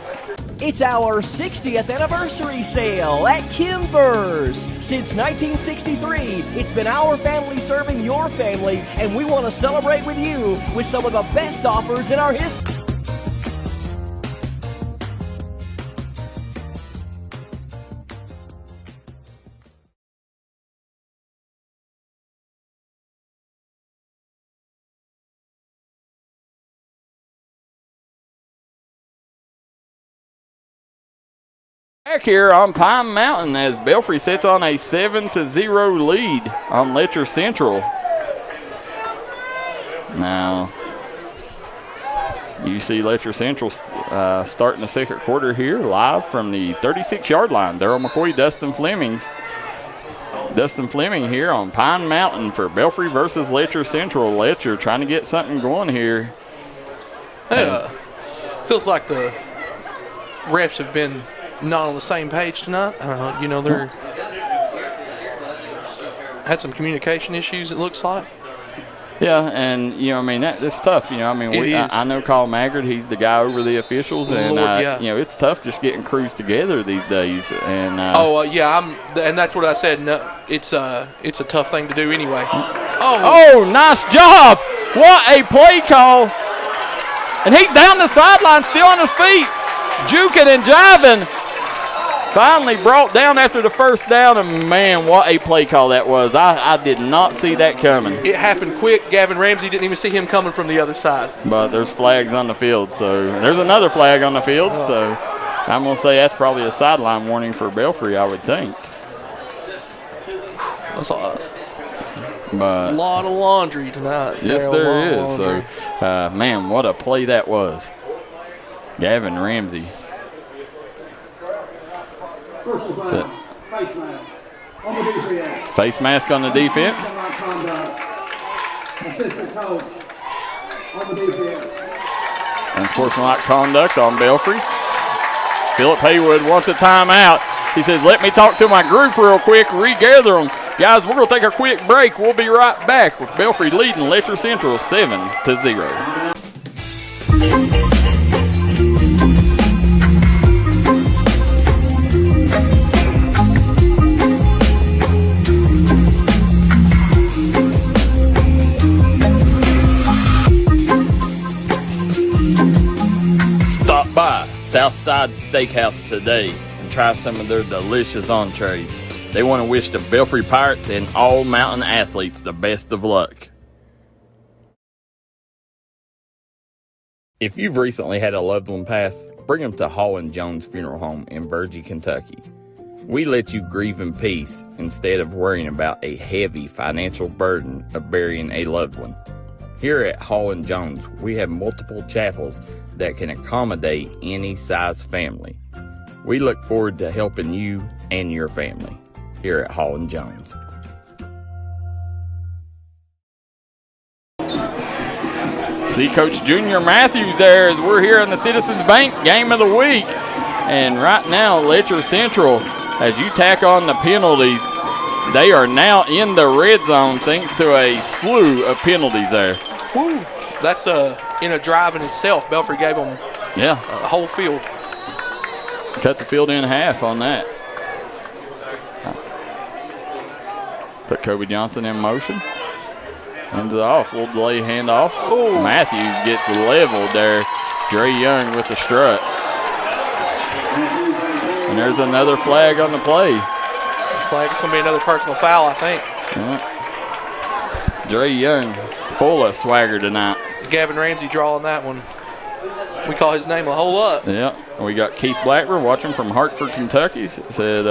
It's our 60th anniversary sale at Kimber's. Since 1963, it's been our family serving your family, and we want to celebrate with you with some of the best offers in our history. Back here on Pine Mountain as Belfry sits on a 7-0 lead on Letcher Central. Now, you see Letcher Central starting the second quarter here live from the 36-yard line. Darryl McCoy, Dustin Fleming here on Pine Mountain for Belfry versus Letcher Central. Letcher trying to get something going here. Feels like the refs have been not on the same page tonight. They're had some communication issues, it looks like. Yeah, and that's tough. I know Carl Maggard. He's the guy over the officials, and it's tough just getting crews together these days. And and that's what I said. No, it's a tough thing to do anyway. Oh, nice job! What a play call! And he's down the sideline, still on his feet, juking and jiving. Finally brought down after the first down, and man, what a play call that was. I did not see that coming. It happened quick. Gavin Ramsey didn't even see him coming from the other side. But there's flags on the field, so there's another flag on the field, so I'm going to say that's probably a sideline warning for Belfry, I would think. That's a lot of laundry tonight. Yes, there is. So, man, what a play that was. Gavin Ramsey. Face mask on the defense. Unsportsmanlike conduct on Belfry. Philip Haywood wants a timeout. He says, let me talk to my group real quick, regather them. Guys, we're going to take a quick break. We'll be right back with Belfry leading Letcher Central 7-0. Stop by Southside Steakhouse today and try some of their delicious entrees. They want to wish the Belfry Pirates and all mountain athletes the best of luck. If you've recently had a loved one pass, bring them to Hall & Jones Funeral Home in Virgie, Kentucky. We let you grieve in peace instead of worrying about a heavy financial burden of burying a loved one. Here at Hall & Jones, we have multiple chapels that can accommodate any size family. We look forward to helping you and your family here at Hall & Jones. See Coach Junior Matthews there as we're here in the Citizens Bank Game of the Week. And right now, Letcher Central, as you tack on the penalties, they are now in the red zone thanks to a slew of penalties there. Woo. That's in a drive in itself. Belfry gave them a whole field. Cut the field in half on that. Put Kobe Johnson in motion. Hands it off. Little delay handoff. Ooh. Matthews gets leveled there. Dre Young with the strut. And there's another flag on the play. Flag is going to be another personal foul, I think. Yeah. Dre Young, full of swagger tonight. Gavin Ramsey drawing that one. We call his name a whole lot. Yeah. We got Keith Blackburn watching from Hartford, Kentucky. Said,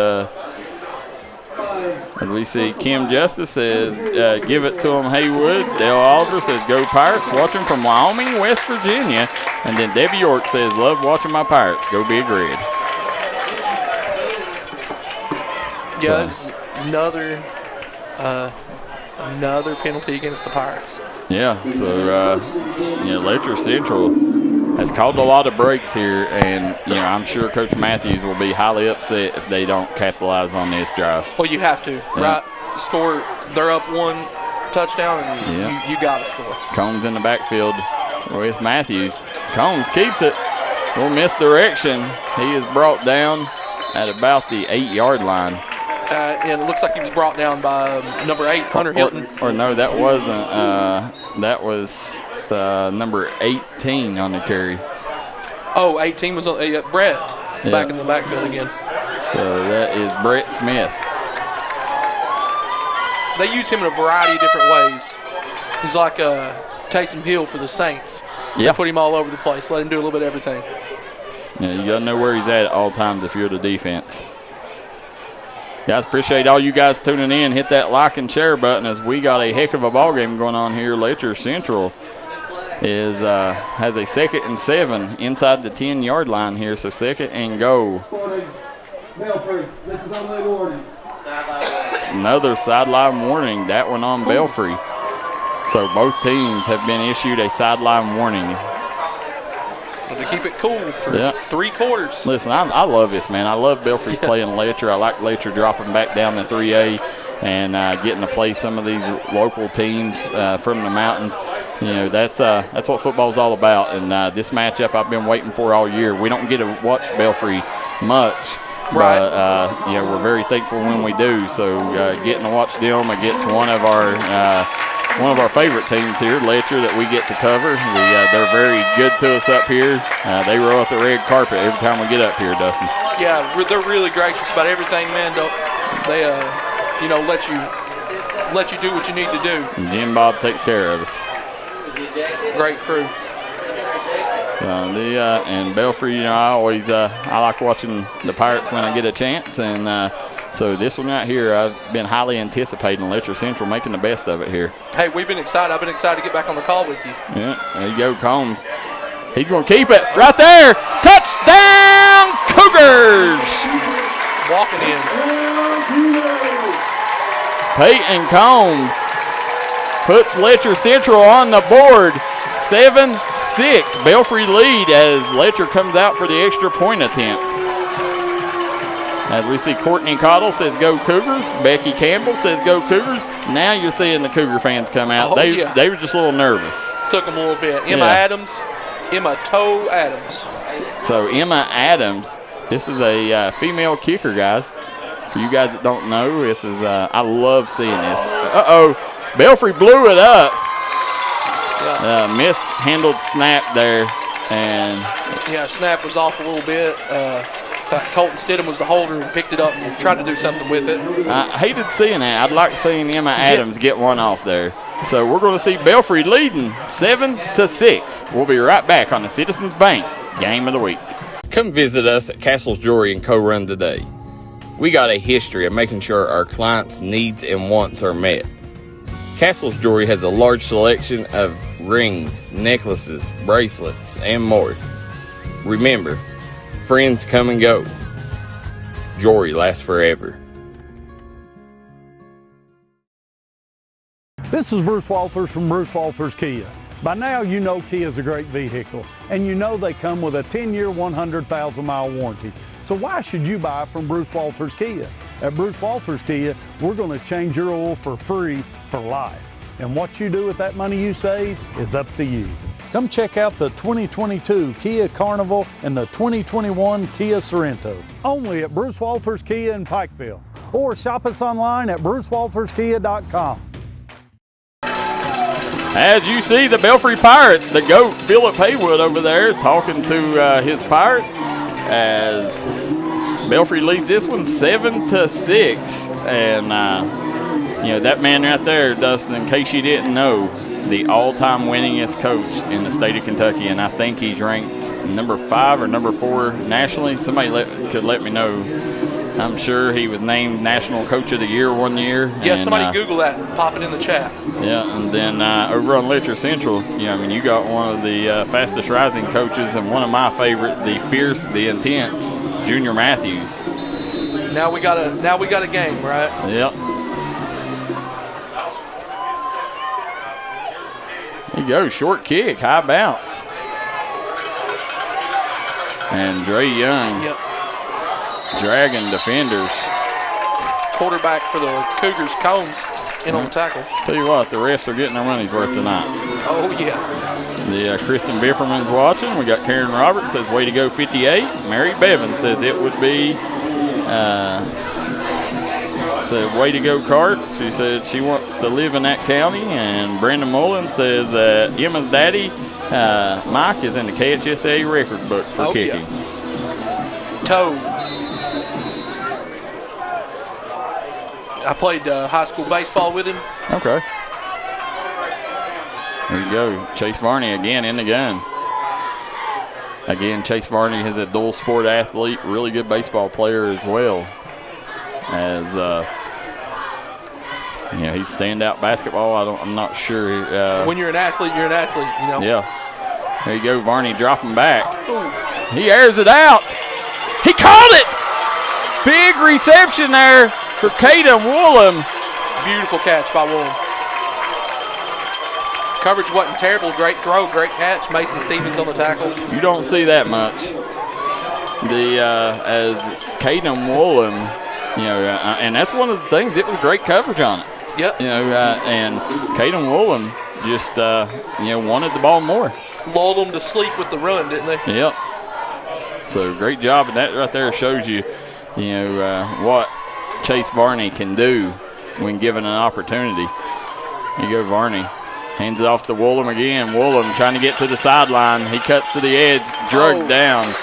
as we see, Kim Justice says, give it to him, Haywood. Dale Oliver says, go Pirates. Watching from Wyoming, West Virginia. And then Debbie York says, love watching my Pirates. Go Big Red. Yeah, another penalty against the Pirates. Yeah, so Letcher Central has called a lot of breaks here, and I'm sure Coach Matthews will be highly upset if they don't capitalize on this drive. Well, you have to, right? Score. They're up 1 touchdown, and you got to score. Combs in the backfield with Matthews. Combs keeps it. Little misdirection. He is brought down at about the 8-yard line. And it looks like he was brought down by number 8, Hunter Hilton. Or no, that wasn't. That was number 18 on the carry. Oh, 18 was Brett back in the backfield again. So that is Brett Smith. They use him in a variety of different ways. He's like Taysom Hill for the Saints. Yeah. They put him all over the place. Let him do a little bit of everything. Yeah, you got to know where he's at all times if you're the defense. Guys, appreciate all you guys tuning in. Hit that like and share button as we got a heck of a ball game going on here. Letcher Central has a 2nd and 7 inside the 10-yard line here, so 2nd and go. Belfry, this is only a warning. It's another sideline warning, that one on Belfry. So both teams have been issued a sideline warning. To keep it cool for 3 quarters. Listen, I love this, man. I love Belfry's playing Letcher. I like Letcher dropping back down to 3A and getting to play some of these local teams from the mountains. That's what football's all about. And this matchup I've been waiting for all year. We don't get to watch Belfry much. Right. But, we're very thankful when we do. So getting to watch them against one of our favorite teams here, Letcher, that we get to cover. They're very good to us up here. They roll up the red carpet every time we get up here, Dustin. Yeah, they're really gracious about everything, man. They let you do what you need to do. And Jim Bob takes care of us. Great crew. And Belfry, I like watching the Pirates when I get a chance, and so this one right here, I've been highly anticipating Letcher Central making the best of it here. Hey, we've been excited. I've been excited to get back on the call with you. Yeah, there you go, Combs. He's going to keep it right there. Touchdown, Cougars! Walking in. Peyton Combs puts Letcher Central on the board. 7-6. Belfry lead as Letcher comes out for the extra point attempt. As we see Courtney Cottle says go Cougars. Becky Campbell says go Cougars. Now you're seeing the Cougar fans come out. They were just a little nervous. Took them a little bit. Emma Toe Adams. So Emma Adams, this is a female kicker, guys. For you guys that don't know, this is I love seeing this. Belfry blew it up. Mishandled snap there, and snap was off a little bit. Colton Stidham was the holder and picked it up and tried to do something with it. I hated seeing that. I'd like seeing Emma Adams get one off there. So we're going to see Belfry leading 7-6. We'll be right back on the Citizens Bank Game of the Week. Come visit us at Castle's Jewelry and Co-Run today. We got a history of making sure our clients' needs and wants are met. Castle's Jewelry has a large selection of rings, necklaces, bracelets, and more. Remember, friends come and go. Jewelry lasts forever. This is Bruce Walters from Bruce Walters Kia. By now you know Kia is a great vehicle, and you know they come with a 10-year, 100,000-mile warranty. So why should you buy from Bruce Walters Kia? At Bruce Walters Kia, we're going to change your oil for free for life. And what you do with that money you save is up to you. Come check out the 2022 Kia Carnival and the 2021 Kia Sorento. Only at Bruce Walters Kia in Pikeville. Or shop us online at brucewalterskia.com. As you see, the Belfry Pirates, the GOAT, Philip Haywood over there talking to his Pirates as Belfry leads this one 7-6. And, that man right there, Dustin, in case you didn't know, the all-time winningest coach in the state of Kentucky, and I think he's ranked number 5 or number 4 nationally. Somebody could let me know. I'm sure he was named National Coach of the Year one year. Yeah, somebody Google that and pop it in the chat. Yeah, and then over on Letcher Central, you got one of the fastest rising coaches and one of my favorite, the fierce, the intense, Junior Matthews. Now we got a game, right? Yep. There you go, short kick, high bounce. And Dre Young dragging defenders. Quarterback for the Cougars, Combs, in on the tackle. Tell you what, the refs are getting their money's worth tonight. Oh, yeah. The Kristen Bifferman's watching. We got Karen Roberts says, way to go, 58. Mary Bevan says it would be, said, way to go, Cart. She said she wants to live in that county. And Brandon Mullen says that Emma's daddy, Mike, is in the KHSA record book for kicking. Yeah. Toe. I played high school baseball with him. Okay. There you go. Chase Varney again in the gun. Again, Chase Varney is a dual sport athlete, really good baseball player as well. As he's standout basketball. I'm not sure. When you're an athlete, you're an athlete, you know. Yeah. There you go, Varney dropping back. Ooh. He airs it out. He caught it. Big reception there for Caden Woolham. Beautiful catch by Woolham. Coverage wasn't terrible. Great throw, great catch. Mason Stevens on the tackle. You don't see that much. As Caden Woolham, and that's one of the things. It was great coverage on it. Yep. And Caden Woolham just wanted the ball more. Lulled them to sleep with the run, didn't they? Yep. So great job, and that right there shows you, what Chase Varney can do when given an opportunity. Here you go, Varney. Hands it off to Woolham again. Woolham trying to get to the sideline. He cuts to the edge, drugged down.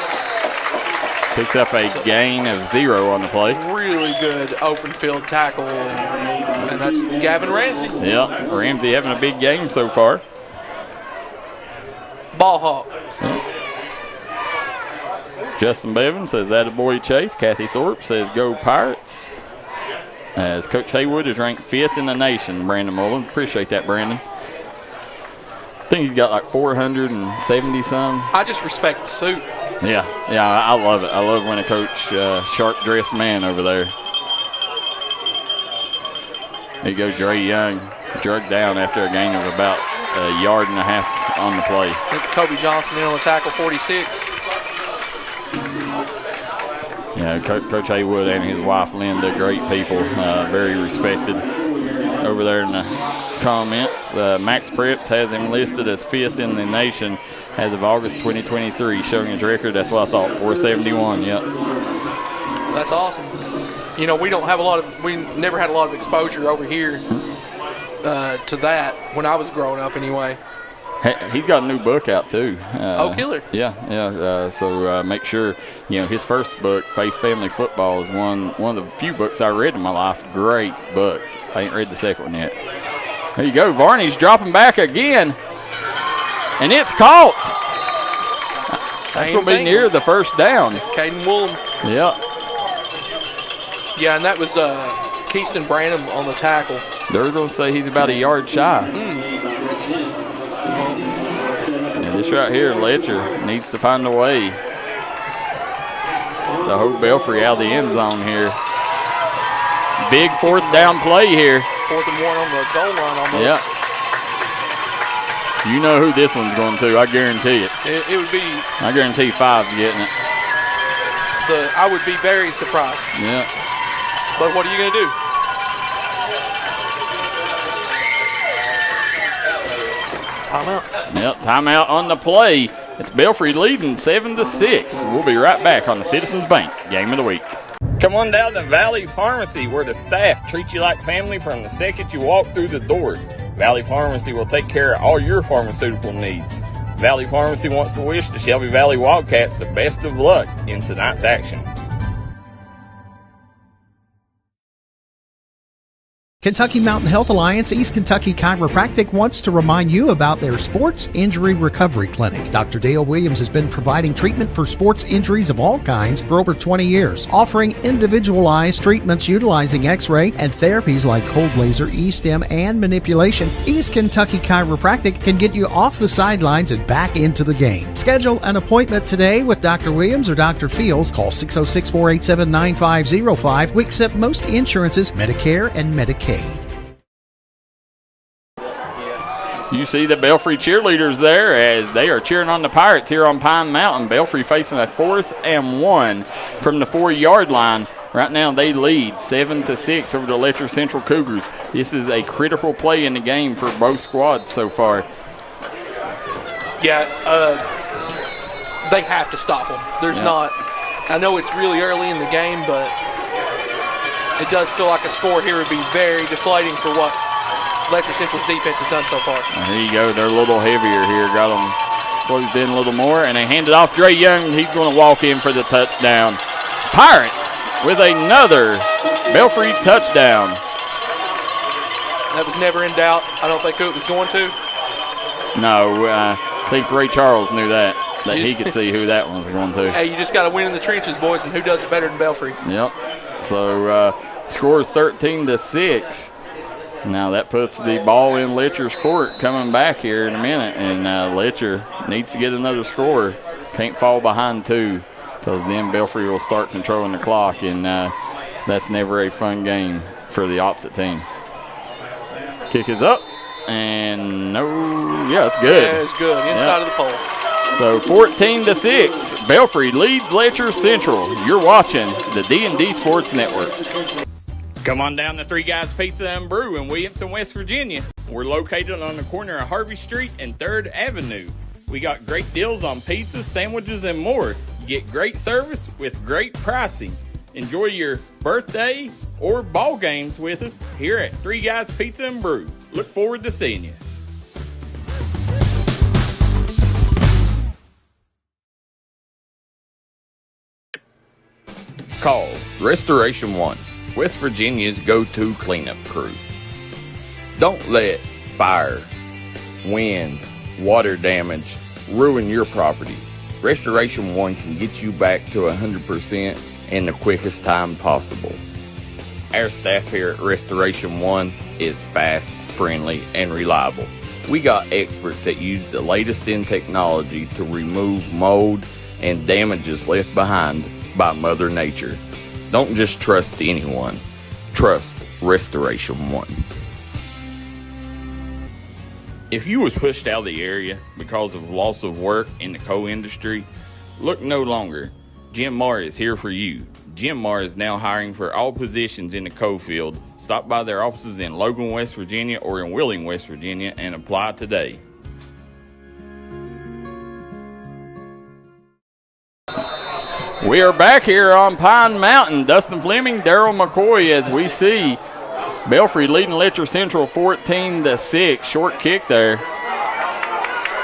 Picks up a gain of 0 on the play. Really good open field tackle. And that's Gavin Ramsey. Yeah, Ramsey having a big game so far. Ball hawk. Yeah. Justin Bevan says, attaboy Chase. Kathy Thorpe says, go Pirates. As Coach Haywood is ranked 5th in the nation, Brandon Mullen. Appreciate that, Brandon. I think he's got like 470 some. I just respect the suit. Yeah, I love it. I love when a coach, sharp-dressed man over there. There you go, Dre Young, drugged down after a gain of about a yard and a half on the play. Kobe Johnson in on the tackle, 46. Yeah, Coach Haywood and his wife Linda, great people, very respected over there in the comments. Max Preps has him listed as 5th in the nation as of August 2023, showing his record. That's what I thought, 471. Yep. That's awesome. We don't have we never had a lot of exposure over here to that when I was growing up anyway. He's got a new book out too. Killer. Yeah. So make sure, his first book, Faith Family Football, is one of the few books I read in my life. Great book. I ain't read the second one yet. There you go. Varney's dropping back again. And it's caught. That's going to be near the first down. Caden Woolham. Yeah. Yeah, and that was Keyston Branham on the tackle. They're going to say he's about a yard shy. And this right here, Letcher needs to find a way to hold Belfry out of the end zone here. Big 4th down play here. 4th and 1 on the goal line almost. Yeah. You know who this one's going to, I guarantee it. It would be. I guarantee 5's getting it. I would be very surprised. Yeah. But what are you going to do? Timeout. Yep, timeout on the play. It's Belfry leading 7-6. We'll be right back on the Citizens Bank Game of the Week. Come on down to Valley Pharmacy, where the staff treats you like family from the second you walk through the door. Valley Pharmacy will take care of all your pharmaceutical needs. Valley Pharmacy wants to wish the Shelby Valley Wildcats the best of luck in tonight's action. Kentucky Mountain Health Alliance East Kentucky Chiropractic wants to remind you about their Sports Injury Recovery Clinic. Dr. Dale Williams has been providing treatment for sports injuries of all kinds for over 20 years, offering individualized treatments utilizing X-ray and therapies like cold laser, E-stim, and manipulation. East Kentucky Chiropractic can get you off the sidelines and back into the game. Schedule an appointment today with Dr. Williams or Dr. Fields. Call 606-487-9505. We accept most insurances, Medicare and Medicaid. You see the Belfry cheerleaders there as they are cheering on the Pirates here on Pine Mountain. Belfry facing a 4th and 1 from the 4-yard line. Right now they lead 7-6 over the Letcher Central Cougars. This is a critical play in the game for both squads so far. Yeah, they have to stop them. There's not. I know it's really early in the game, but it does feel like a score here would be very deflating for what Letcher Central's defense has done so far. Here you go. They're a little heavier here. Got them closed in a little more, and they hand it off. Dre Young, he's going to walk in for the touchdown. Pirates with another Belfry touchdown. That was never in doubt. I don't think who it was going to. No, I think Ray Charles knew that he could see who that one was going to. Hey, you just got to win in the trenches, boys, and who does it better than Belfry? Yep. So score is 13-6. Now that puts the ball in Letcher's court coming back here in a minute, and Letcher needs to get another score. Can't fall behind 2 because then Belfry will start controlling the clock, and that's never a fun game for the opposite team. Kick is up, and it's good. Yeah, it's good. Inside of the pole. So 14-6, Belfry leads Letcher Central. You're watching the D&D Sports Network. Come on down to Three Guys Pizza and Brew in Williamson, West Virginia. We're located on the corner of Harvey Street and 3rd Avenue. We got great deals on pizzas, sandwiches, and more. You get great service with great pricing. Enjoy your birthday or ball games with us here at Three Guys Pizza and Brew. Look forward to seeing you. Call Restoration One, West Virginia's go-to cleanup crew. Don't let fire, wind, water damage ruin your property. Restoration One can get you back to 100% in the quickest time possible. Our staff here at Restoration One is fast, friendly, and reliable. We got experts that use the latest in technology to remove mold and damages left behind by Mother Nature. Don't just trust anyone. Trust Restoration One. If you was pushed out of the area because of loss of work in the coal industry, look no longer. Jim Marr is here for you. Jim Marr is now hiring for all positions in the coal field. Stop by their offices in Logan, West Virginia or in Wheeling, West Virginia and apply today. We are back here on Pine Mountain. Dustin Fleming, Darryl McCoy, as we see Belfry leading Letcher Central 14-6. Short kick there.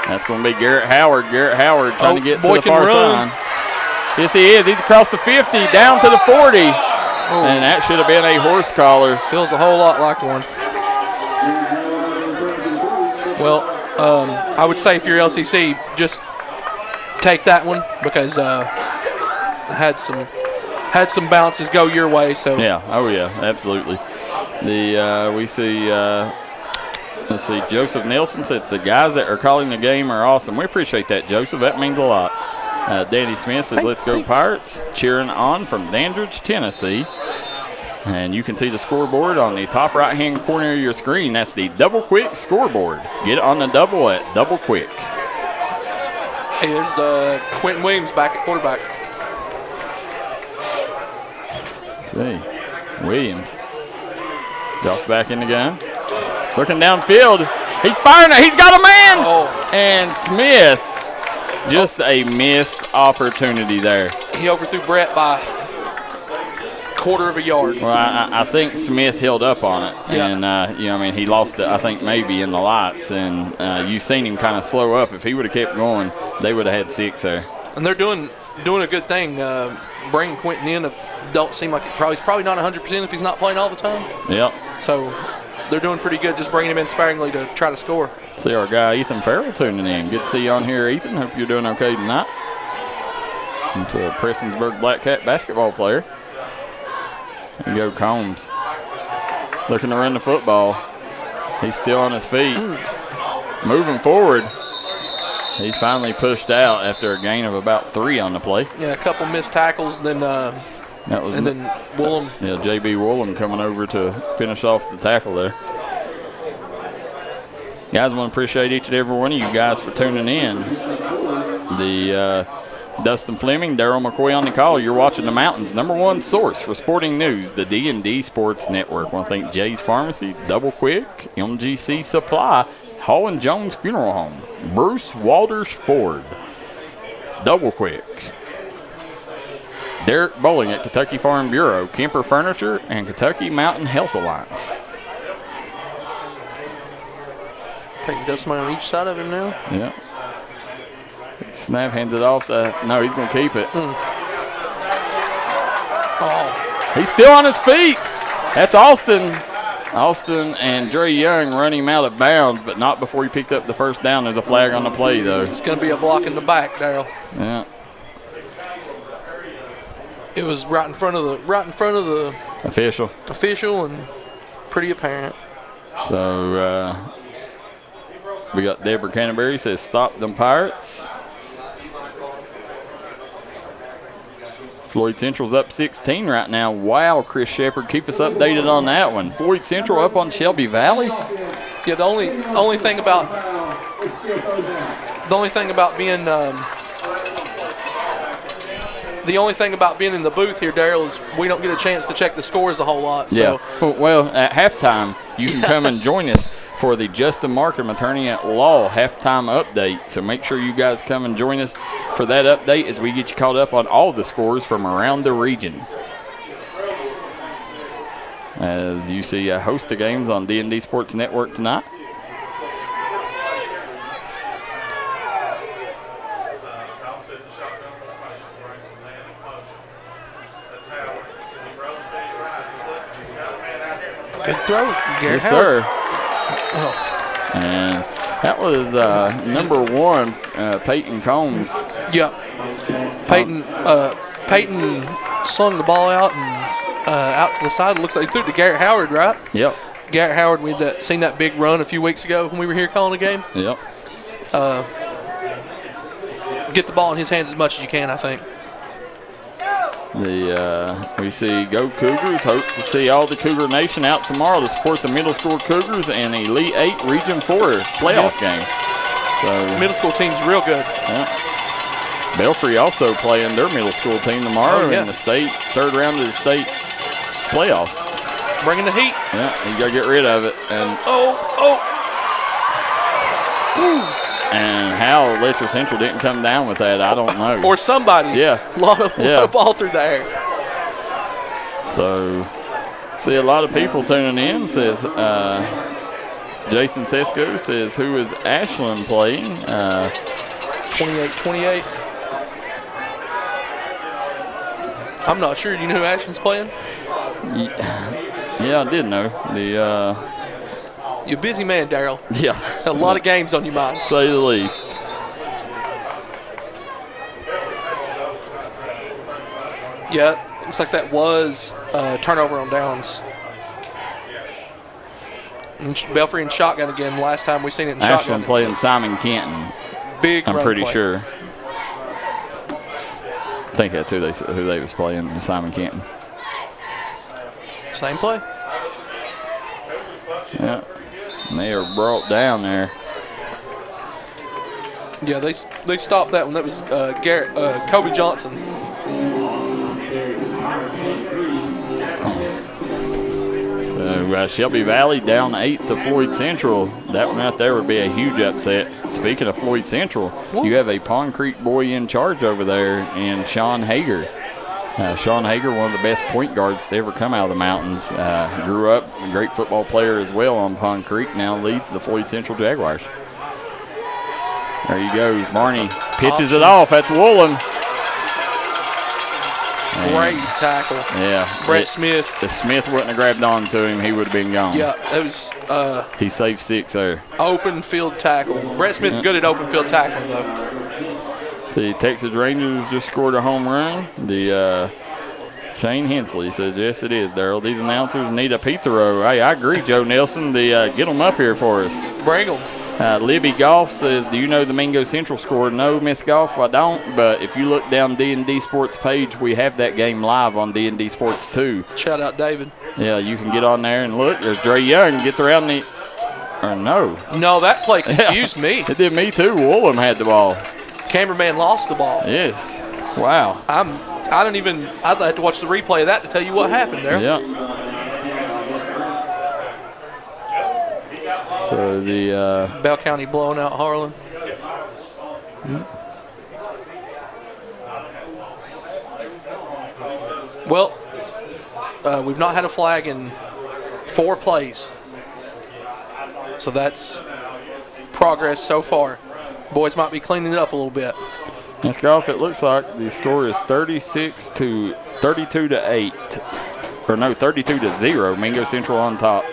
That's going to be Garrett Howard. Garrett Howard trying to get to the far side. Yes, he is. He's across the 50, down to the 40. And that should have been a horse collar. Feels a whole lot like one. Well, I would say if you're LCC, just take that one because had some bounces go your way. So yeah, absolutely. We see let's see, Joseph Nelson said the guys that are calling the game are awesome. We appreciate that, Joseph. That means a lot. Danny Smith says, let's go Pirates. Cheering on from Dandridge, Tennessee. And you can see the scoreboard on the top right-hand corner of your screen. That's the Double Quick scoreboard. Get it on the double at Double Quick. Here's Quentin Williams back at quarterback. Let's see. Williams drops back in the game. Looking downfield. He's firing it. He's got a man. Oh. And Smith, just a missed opportunity there. He overthrew Brett by quarter of a yard. Well, I think Smith held up on it. Yeah. And, he lost it, I think, maybe in the lights. And you've seen him kind of slow up. If he would have kept going, they would have had 6 there. And they're doing doing a good thing. Bringing Quentin in. Don't seem like he's probably not 100% if he's not playing all the time. Yep. So they're doing pretty good just bringing him in sparingly to try to score. See our guy Ethan Farrell tuning in. Good to see you on here, Ethan. Hope you're doing okay tonight. It's a Prestonsburg Black Cat basketball player. There you go, Combs. Looking to run the football. He's still on his feet. Moving forward. He's finally pushed out after a gain of about 3 on the play. Yeah, a couple missed tackles, then then Woolham. Yeah, J.B. Woolham coming over to finish off the tackle there. Guys, I want to appreciate each and every one of you guys for tuning in. The Dustin Fleming, Darryl McCoy on the call. You're watching the Mountains' #1 source for sporting news, the D&D Sports Network. I want to thank Jay's Pharmacy, Double Quick, MGC Supply, Hall and Jones Funeral Home, Bruce Walters Ford, Double Quick, Derek Bowling at Kentucky Farm Bureau, Kemper Furniture, and Kentucky Mountain Health Alliance. Peyton does somebody on each side of him now. Yeah. Snap hands it off. No, he's going to keep it. Oh. He's still on his feet. That's Austin. Austin and Dre Young run him out of bounds, but not before he picked up the first down. There's a flag on the play, though. It's going to be a block in the back, Darryl. Yeah. It was right in front of the official and pretty apparent. So we got Deborah Canterbury says, "Stop them Pirates." Floyd Central's up 16 right now. Wow, Chris Shepard, keep us updated on that one. Floyd Central up on Shelby Valley. Yeah, the only thing about being in the booth here, Darryl, is we don't get a chance to check the scores a whole lot. So. Yeah. Well, at halftime, you can come and join us for the Justin Markham Attorney at Law halftime update. So make sure you guys come and join us for that update as we get you caught up on all the scores from around the region. As you see a host of games on D&D Sports Network tonight. Good throw, Garrett Yes, Howard. sir. Oh. And that was #1, Peyton Combs. Yep. Peyton slung the ball out and out to the side. It looks like he threw it to Garrett Howard, right? Yep. Garrett Howard, we'd seen that big run a few weeks ago when we were here calling the game. Yep. Get the ball in his hands as much as you can, I think. We see Go Cougars. Hope to see all the Cougar Nation out tomorrow to support the middle school Cougars and Elite 8 Region 4 playoff game. So middle school team's real good. Yeah. Belfry also playing their middle school team tomorrow in the state third round of the state playoffs. Bringing the heat. Yeah, you gotta get rid of it. And And how Letcher Central didn't come down with that, I don't know. Or somebody. Yeah. A lot of ball through the air. So, see a lot of people tuning in. Says Jason Sesko says, who is Ashland playing? 28-28. I'm not sure. Do you know who Ashland's playing? Yeah, I did know. You're a busy man, Darryl. Yeah. A lot of games on your mind. Say the least. Yeah, looks like that was turnover on downs. And Belfry in shotgun again. Last time we seen it in shotgun. Ashland playing Simon Kenton. Big I'm run pretty play. sure. I think that's who they was playing, Simon Kenton. Same play. Yeah. And they are brought down there. Yeah, they stopped that one. That was Kobe Johnson. So Shelby Valley down 8 to Floyd Central. That one right there would be a huge upset. Speaking of Floyd Central, you have a Pond Creek boy in charge over there in Sean Hager. Sean Hager, one of the best point guards to ever come out of the mountains. Grew up a great football player as well on Pond Creek. Now leads the Floyd Central Jaguars. There you go. Barney pitches it off. That's Woolen. Great tackle. Yeah. Brett Smith. If Smith wouldn't have grabbed on to him, he would have been gone. Yeah, it was. He saved 6 there. Open field tackle. Brett Smith's good at open field tackling, though. See, Texas Rangers just scored a home run. The Shane Hensley says, yes, it is, Darryl. These announcers need a pizza roll. Hey, I agree, Joe Nelson. Get them up here for us. Bring them. Libby Golf says, do you know the Mingo Central score? No, Miss Golf, I don't. But if you look down D&D Sports page, we have that game live on D&D Sports too. Shout out David. Yeah, you can get on there and look. There's Dre Young gets around the – or no. No, that play confused me. It did me too. Woolham had the ball. Cameraman lost the ball. Yes. Wow. I'd have to watch the replay of that to tell you what happened there. Yeah. So the Bell County blowing out Harlan. Well, we've not had a flag in 4 plays. So that's progress so far. Boys might be cleaning it up a little bit. Let's go off. It looks like the score is 32 to 8. Or no, 32 to 0. Mingo Central on top.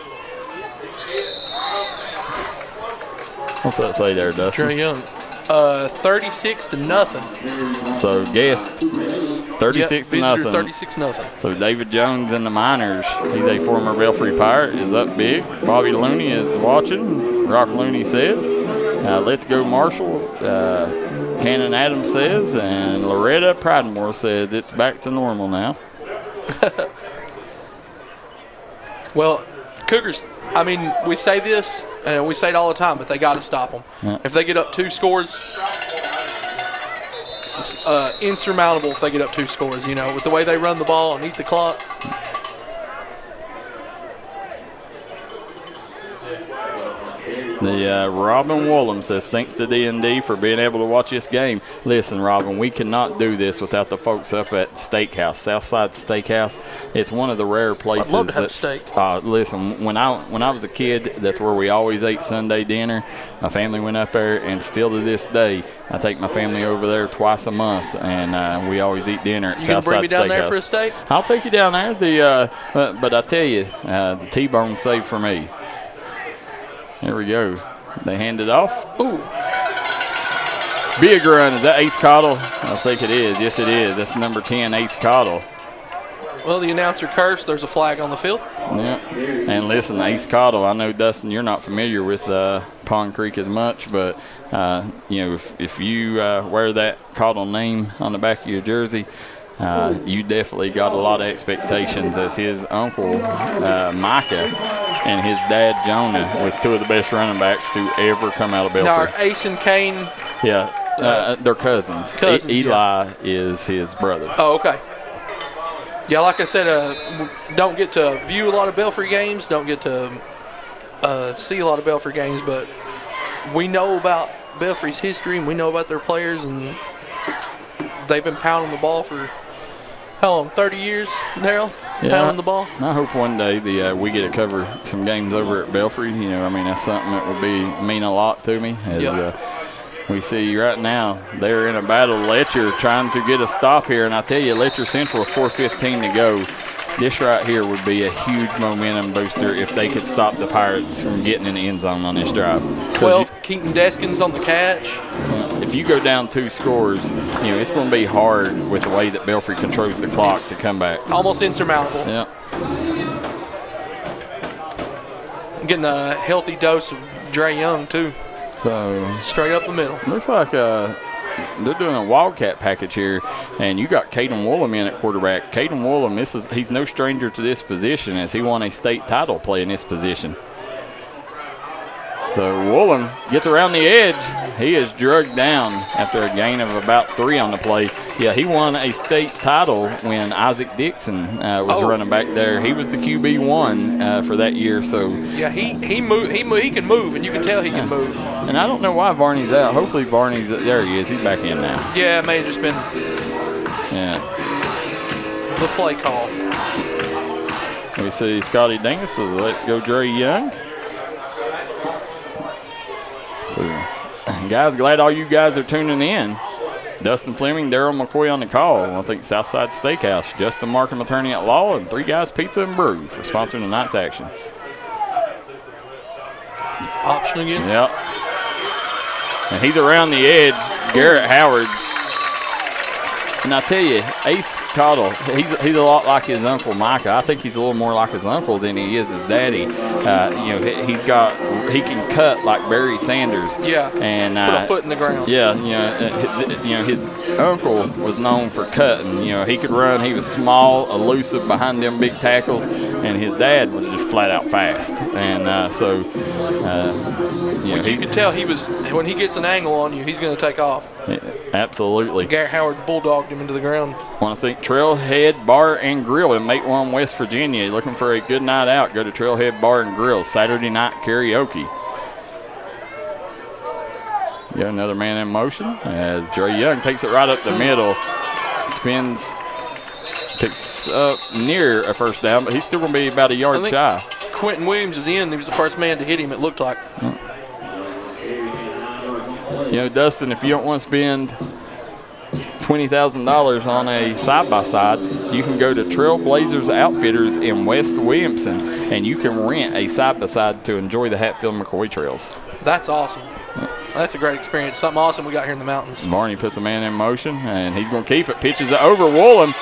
What's that say there, Dustin? Trey Young. 36 to nothing. So guessed 36 to nothing. 36 nothing. So David Jones and the Miners, he's a former Belfry Pirate, is up big. Bobby Looney is watching. Rock Looney says, let's go Marshall. Cannon Adams says, and Loretta Pridemore says it's back to normal now. Well, Cougars, I mean, we say this, and we say it all the time, but they got to stop them. Yeah. If they get up 2 scores, it's insurmountable if they get up 2 scores, with the way they run the ball and eat the clock. The Robin Woolham says, thanks to D&D for being able to watch this game. Listen, Robin, we cannot do this without the folks up at Steakhouse, Southside Steakhouse. It's one of the rare places. I'd love to have steak. Listen, when I was a kid, that's where we always ate Sunday dinner. My family went up there, and still to this day, I take my family over there twice a month, and we always eat dinner at Southside Steakhouse. You gonna bring me down there for a steak? I'll take you down there. But I tell you, the T-bone saved for me. There we go. They hand it off. Ooh. Big run. Is that Ace Cottle? I think it is. Yes, it is. That's number 10, Ace Cottle. Well, the announcer cursed. There's a flag on the field. Yeah. And listen, Ace Cottle, I know, Dustin, you're not familiar with Pond Creek as much, but, if you wear that Cottle name on the back of your jersey, you definitely got a lot of expectations, as his uncle, Micah, and his dad, Jonah, was 2 of the best running backs to ever come out of Belfry. Now, are Ace and Kane? Yeah, they're cousins. Eli is his brother. Oh, okay. Yeah, like I said, don't get to view a lot of Belfry games, don't get to see a lot of Belfry games, but we know about Belfry's history, and we know about their players, and they've been pounding the ball for how long? 30 years, Darryl? Yeah, pounding the ball? I hope one day we get to cover some games over at Belfry. That's something that would mean a lot to me. We see right now they're in a battle. Letcher trying to get a stop here, and I tell you, Letcher Central with 4:15 to go. This right here would be a huge momentum booster if they could stop the Pirates from getting in the end zone on this drive. 12, Keaton Deskins on the catch. If you go down 2 scores, it's going to be hard with the way that Belfry controls the clock to come back. Almost insurmountable. Yeah. Getting a healthy dose of Dre Young, too. So straight up the middle. Looks like they're doing a Wildcat package here, and you got Caden Woolham in at quarterback. Caden Woolham, he's no stranger to this position, as he won a state title playing this position. So Woolham gets around the edge. He is drugged down after a gain of about 3 on the play. Yeah, he won a state title when Isaac Dixon was running back there. He was the QB1 for that year. So yeah, he can move, and you can tell he can move. And I don't know why Varney's out. Hopefully Varney's there. He is. He's back in now. Yeah, it may have just been the play call. We see Scotty Dingus. So let's go, Dre Young. So, guys, glad all you guys are tuning in. Dustin Fleming, Darryl McCoy on the call. I think Southside Steakhouse, Justin Markham, attorney at law, and Three Guys Pizza and Brew for sponsoring tonight's action. Option again. Yep. And he's around the edge, Garrett Howard. And I tell you, Ace Cottle, he's a lot like his uncle Micah. I think he's a little more like his uncle than he is his daddy. He can cut like Barry Sanders. Yeah. And put a foot in the ground. Yeah. His uncle was known for cutting. He could run. He was small, elusive behind them big tackles, and his dad was just flat out fast. And you could tell when he gets an angle on you, he's going to take off. Yeah, absolutely. Garrett Howard bulldogged him into the ground. Want to thank Trailhead Bar and Grill in Matewan, West Virginia. Looking for a good night out? Go to Trailhead Bar and Grill. Saturday night karaoke. Got another man in motion as Dre Young takes it right up the middle. Spins, picks up near a first down, but he's still going to be about a yard shy. Quentin Williams is in. He was the first man to hit him, it looked like. Dustin, if you don't want to spend $20,000 on a side-by-side, you can go to Trailblazers Outfitters in West Williamson, and you can rent a side-by-side to enjoy the Hatfield-McCoy trails. That's awesome. That's a great experience. Something awesome we got here in the mountains. Barney puts a man in motion, and he's going to keep it. Pitches it over Woolham.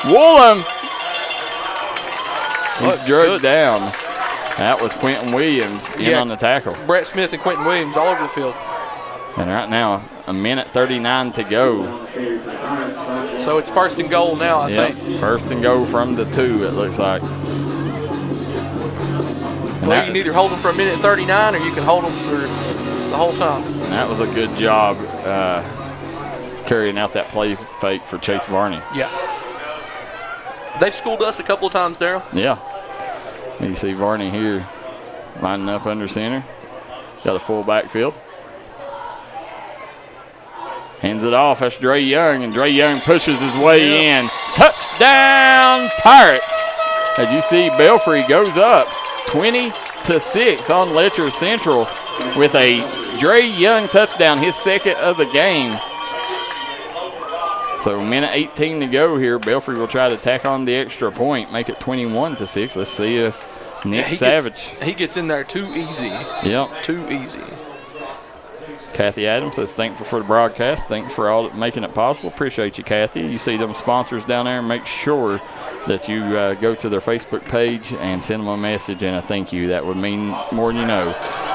Woolham! He's drugged down. That was Quentin Williams in on the tackle. Brett Smith and Quentin Williams all over the field. And right now, 1:39 to go. So it's first and goal now, I think. First and goal from the 2, it looks like. Well, you can either hold them for 1:39 or you can hold them for the whole time. And that was a good job carrying out that play fake for Chase Varney. Yeah. They've schooled us a couple of times, Darryl. Yeah. You see Varney here lining up under center. Got a full backfield. Hands it off. That's Dre Young, and Dre Young pushes his way in. Touchdown, Pirates! As you see, Belfry goes up 20-6 on Letcher Central with a Dre Young touchdown, his second of the game. So 1:18 to go here. Belfry will try to tack on the extra point, make it 21-6. Let's see if Nick Savage. He gets in there too easy. Yep. Too easy. Kathy Adams says, thankful for the broadcast. Thanks for all making it possible. Appreciate you, Kathy. You see them sponsors down there, and make sure that you go to their Facebook page and send them a message and a thank you. That would mean more than you know.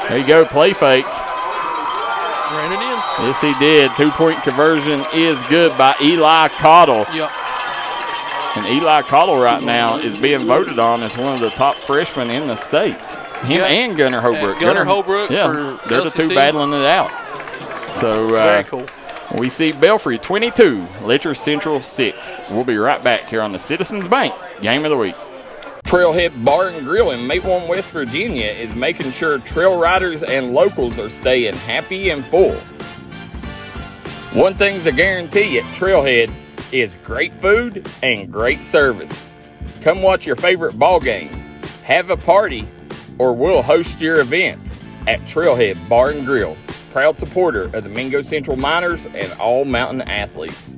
There you go, play fake. Ran it in. Yes, he did. 2-point conversion is good by Eli Cottle. Yep. And Eli Cottle right now is being voted on as one of the top freshmen in the state. Him and Gunnar Holbrook. Gunnar Holbrook yeah, for they're LCC. the two battling it out. So very cool. We see Belfry 22, Letcher Central 6. We'll be right back here on the Citizens Bank Game of the Week. Trailhead Bar and Grill in Matewan, West Virginia is making sure trail riders and locals are staying happy and full. One thing's a guarantee at Trailhead is great food and great service. Come watch your favorite ball game, have a party, or we'll host your events at Trailhead Bar and Grill, proud supporter of the Mingo Central Miners and all mountain athletes.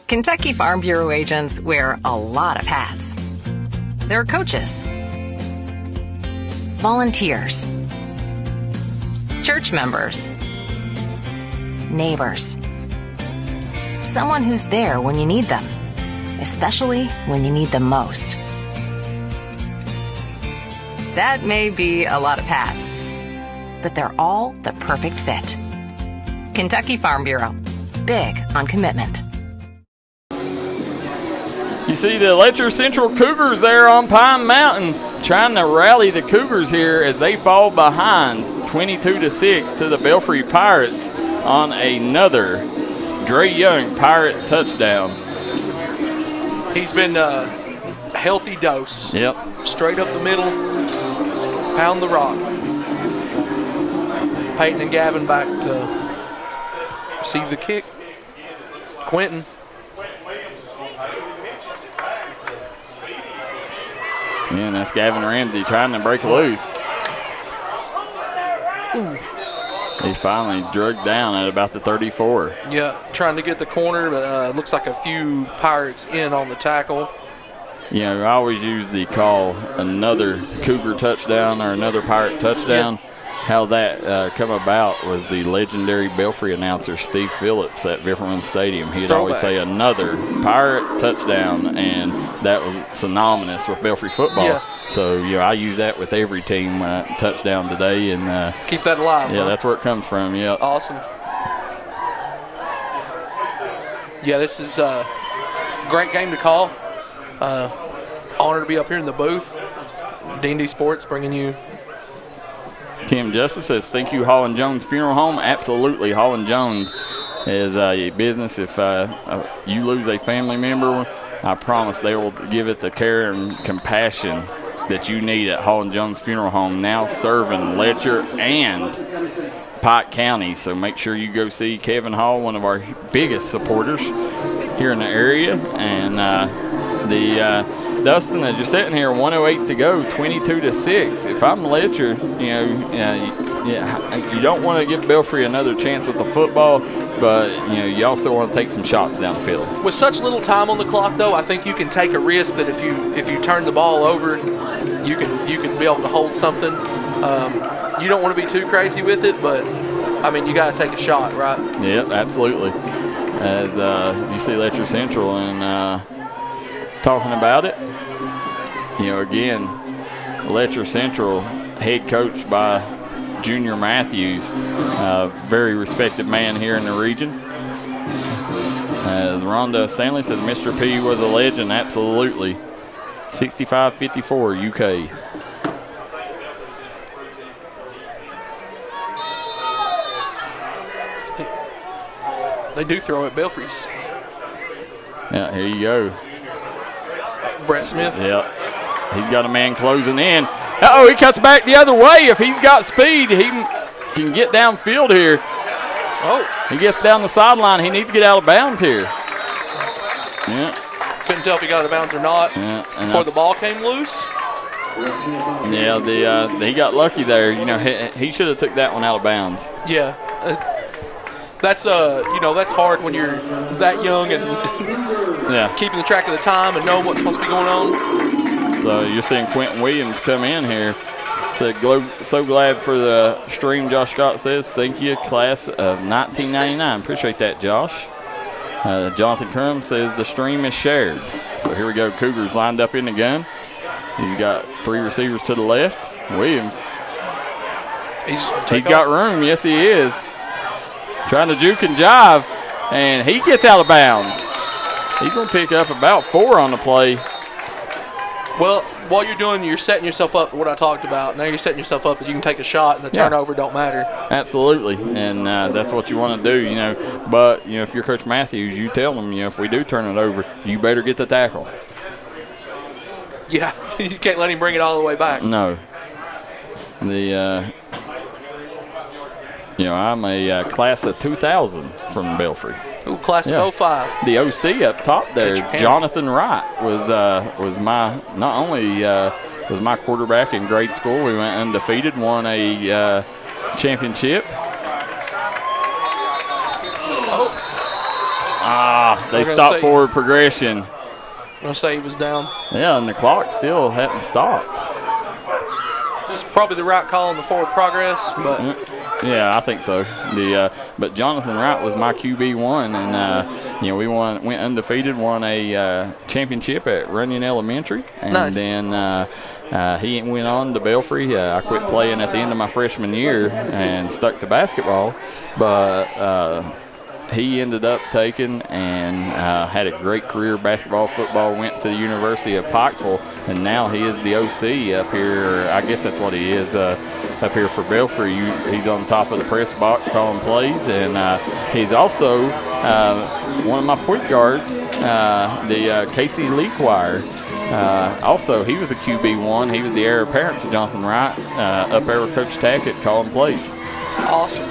Kentucky Farm Bureau agents wear a lot of hats. They're coaches, volunteers, church members, neighbors, someone who's there when you need them, especially when you need them most. That may be a lot of hats, but they're all the perfect fit. Kentucky Farm Bureau, big on commitment. You see the Letcher Central Cougars there on Pine Mountain trying to rally the Cougars here as they fall behind 22-6 to the Belfry Pirates on another Dre Young Pirate touchdown. He's been a healthy dose. Yep. Straight up the middle, pound the rock. Peyton and Gavin back to receive the kick. Quentin. Yeah, and that's Gavin Ramsey trying to break loose. Ooh. He's finally drugged down at about the 34. Yeah, trying to get the corner, but looks like a few Pirates in on the tackle. You know, I always use the call another Cougar touchdown or another Pirate touchdown. Yeah. How that come about was the legendary Belfry announcer Steve Phillips at Vifferman Stadium. He'd always say another Pirate touchdown, and that was synonymous with Belfry football. Yeah. So, you know, I use that with every team touchdown today. And keep that alive. Yeah, that's where it comes from, yeah. Awesome. Yeah, this is a great game to call. Honor to be up here in the booth. D&D Sports bringing you. Tim Justice says, thank you, Holland Jones Funeral Home. Absolutely, Holland Jones is a business. If you lose a family member, I promise they will give it the care and compassion that you need at Holland Jones Funeral Home, now serving Letcher and Pike County. So make sure you go see Kevin Hall, one of our biggest supporters here in the area. And Dustin, as you're sitting here, 1:08 to go, 22-6. If I'm Letcher, you don't want to give Belfry another chance with the football, but you also want to take some shots down the field. With such little time on the clock, though, I think you can take a risk that if you turn the ball over, you can be able to hold something. You don't want to be too crazy with it, but I mean, you got to take a shot, right? Yep, absolutely. As you see Letcher Central and talking about it, again, Letcher Central, head coached by Junior Matthews, very respected man here in the region. Rhonda Stanley says Mr. P was a legend. Absolutely. 65-54 UK. They do throw at Belfry's. Yeah, here you go. Brett Smith. Yep. He's got a man closing in. Uh-oh, he cuts back the other way. If he's got speed, he can get downfield here. Oh. He gets down the sideline. He needs to get out of bounds here. Yeah. Couldn't tell if he got out of bounds or not before the ball came loose. Yeah, he got lucky there. He should have took that one out of bounds. Yeah. That's that's hard when you're that young and keeping the track of the time and knowing what's supposed to be going on. So you're seeing Quentin Williams come in here. So glad for the stream, Josh Scott says. Thank you, class of 1999. Appreciate that, Josh. Jonathan Crum says the stream is shared. So here we go. Cougars lined up in the gun. He's got three receivers to the left. Williams. He's got room. Yes, he is. Trying to juke and jive, and he gets out of bounds. He's going to pick up about 4 on the play. Well, while you're setting yourself up for what I talked about. Now you're setting yourself up that you can take a shot and the turnover don't matter. Absolutely, and that's what you want to do, But, if you're Coach Matthews, you tell them, if we do turn it over, you better get the tackle. Yeah, you can't let him bring it all the way back. No. I'm a class of 2000 from Belfry. Ooh, class of 05. The OC up top there, Jonathan Wright, was my was my quarterback in grade school. We went undefeated, won a championship. They stopped forward progression. I'm going to say he was down. Yeah, and the clock still hadn't stopped. It's probably the right call on the forward progress, but yeah, I think so. But Jonathan Wright was my QB1, and we went undefeated, won a championship at Runyon Elementary, and then he went on to Belfry. I quit playing at the end of my freshman year and stuck to basketball, but he ended up taking and had a great career, basketball, football, went to the University of Pikeville, and now he is the OC up here. I guess that's what he is up here for Belfry. He's on top of the press box calling plays, and he's also one of my point guards, the Casey Lee Choir. Also, he was a QB1. He was the heir apparent to Jonathan Wright up there with Coach Tackett calling plays. Awesome.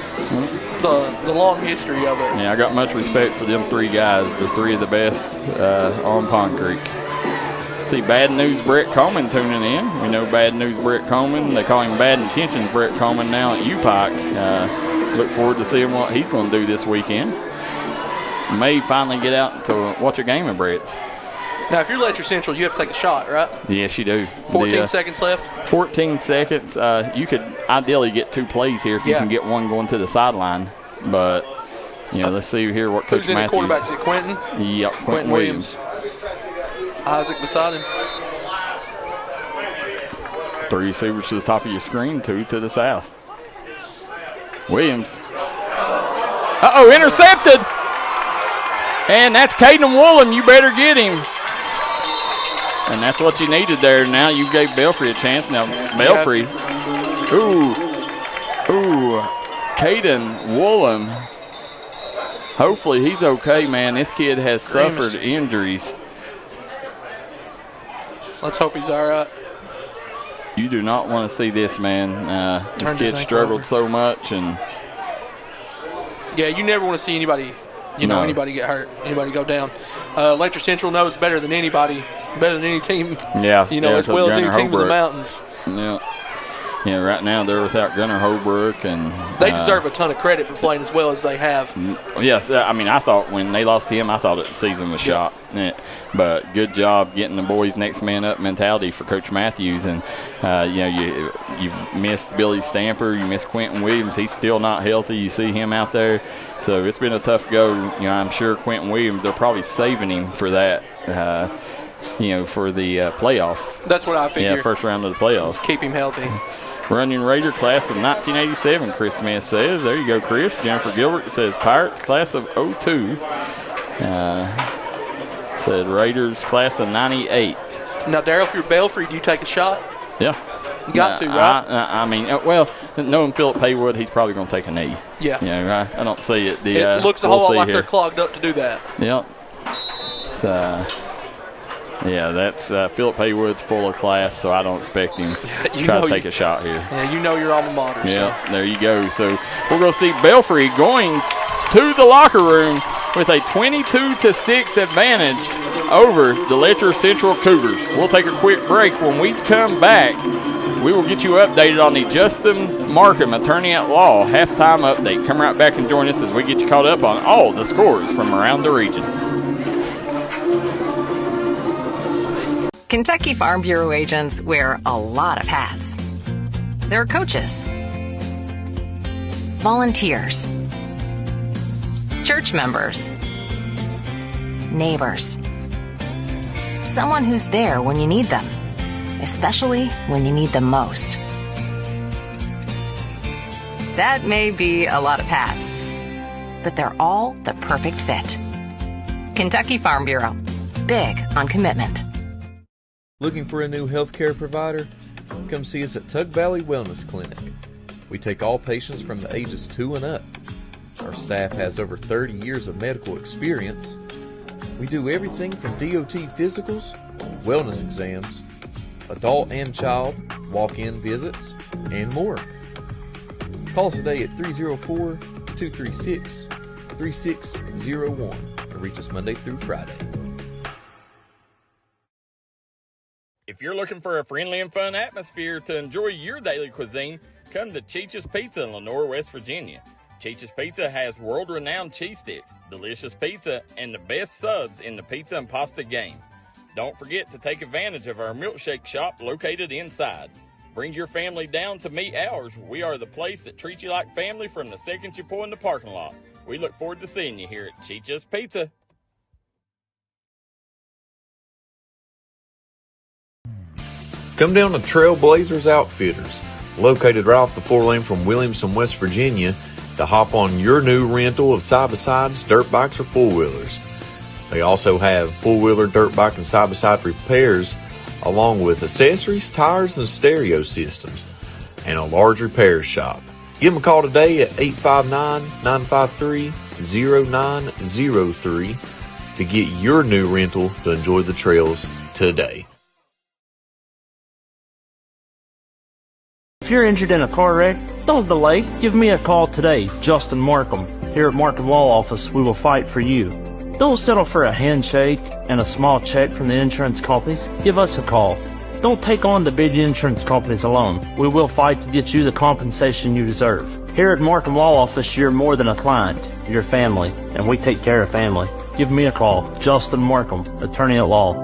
The long history of it. Yeah, I got much respect for them 3 guys. They're 3 of the best on Pond Creek. See, Bad News Brett Coleman tuning in. We know Bad News Brett Coleman. They call him Bad Intentions Brett Coleman now at UPike. look forward to seeing what he's going to do this weekend. May finally get out to watch a game of Brett's. Now, if you're Letcher Central, you have to take a shot, right? Yes, you do. 14 seconds left? 14 seconds. You could ideally get 2 plays here if you can get one going to the sideline. But, let's see here what Coach Who's in Matthews. the quarterback? Is it Quentin? Yep, Quentin Williams. Isaac beside him. 3 receivers to the top of your screen, 2 to the south. Williams. Uh-oh, intercepted. And that's Caden Woolen. You better get him. And that's what you needed there. Now you gave Belfry a chance. Now Belfry. Ooh. Caden Woolen. Hopefully he's okay, man. This kid has suffered injuries. Let's hope he's all right. You do not want to see this, man. This kid struggled so much. And yeah, you never want to see anybody, anybody get hurt, anybody go down. Letcher Central knows better than anybody, better than any team. Yeah, as well as any team in the mountains. Yeah, right now they're without Gunnar Holbrook, and they deserve a ton of credit for playing as well as they have. Yes, I mean, I thought when they lost to him, I thought the season was shot. Yeah. But good job getting the boys next man up mentality for Coach Matthews, and you missed Billy Stamper, you missed Quentin Williams. He's still not healthy. You see him out there, so it's been a tough go. I'm sure Quentin Williams, they're probably saving him for that. For the playoff. That's what I figured. Yeah, first round of the playoffs. Just keep him healthy. Running Raider class of 1987, Chris Smith says. There you go, Chris. Jennifer Gilbert says Pirates class of 02. Said Raiders class of 98. Now, Darryl, if you're Belfry, do you take a shot? Yeah. You got to, right? I mean, knowing Philip Haywood, he's probably going to take a knee. Yeah. I don't see it. It looks a whole lot like they're clogged up to do that. Yep. That's Philip Haywood's full of class, so I don't expect him to try to take a shot here. Yeah, your alma mater. Yeah, there you go. So we're going to see Belfry going to the locker room with a 22-6 advantage over the Letcher Central Cougars. We'll take a quick break. When we come back, we will get you updated on the Justin Markham Attorney at Law halftime update. Come right back and join us as we get you caught up on all the scores from around the region. Kentucky Farm Bureau agents wear a lot of hats. They're coaches, volunteers, church members, neighbors, someone who's there when you need them, especially when you need them most. That may be a lot of hats, but they're all the perfect fit. Kentucky Farm Bureau, big on commitment. Looking for a new healthcare provider? Come see us at Tug Valley Wellness Clinic. We take all patients from the ages 2 and up. Our staff has over 30 years of medical experience. We do everything from DOT physicals, wellness exams, adult and child, walk-in visits, and more. Call us today at 304-236-3601 and reach us Monday through Friday. If you're looking for a friendly and fun atmosphere to enjoy your daily cuisine, come to Cheech's Pizza in Lenore, West Virginia. Cheech's Pizza has world-renowned cheese sticks, delicious pizza, and the best subs in the pizza and pasta game. Don't forget to take advantage of our milkshake shop located inside. Bring your family down to meet ours. We are the place that treats you like family from the second you pull in the parking lot. We look forward to seeing you here at Cheech's Pizza. Come down to Trailblazers Outfitters, located right off the 4-lane from Williamson, West Virginia, to hop on your new rental of side-by-sides, dirt bikes, or four-wheelers. They also have four-wheeler, dirt bike, and side-by-side repairs, along with accessories, tires, and stereo systems, and a large repair shop. Give them a call today at 859-953-0903 to get your new rental to enjoy the trails today. If you're injured in a car wreck, don't delay. Give me a call today, Justin Markham. Here at Markham Law Office, we will fight for you. Don't settle for a handshake and a small check from the insurance companies. Give us a call. Don't take on the big insurance companies alone. We will fight to get you the compensation you deserve. Here at Markham Law Office, you're more than a client. You're family, and we take care of family. Give me a call. Justin Markham, attorney at law.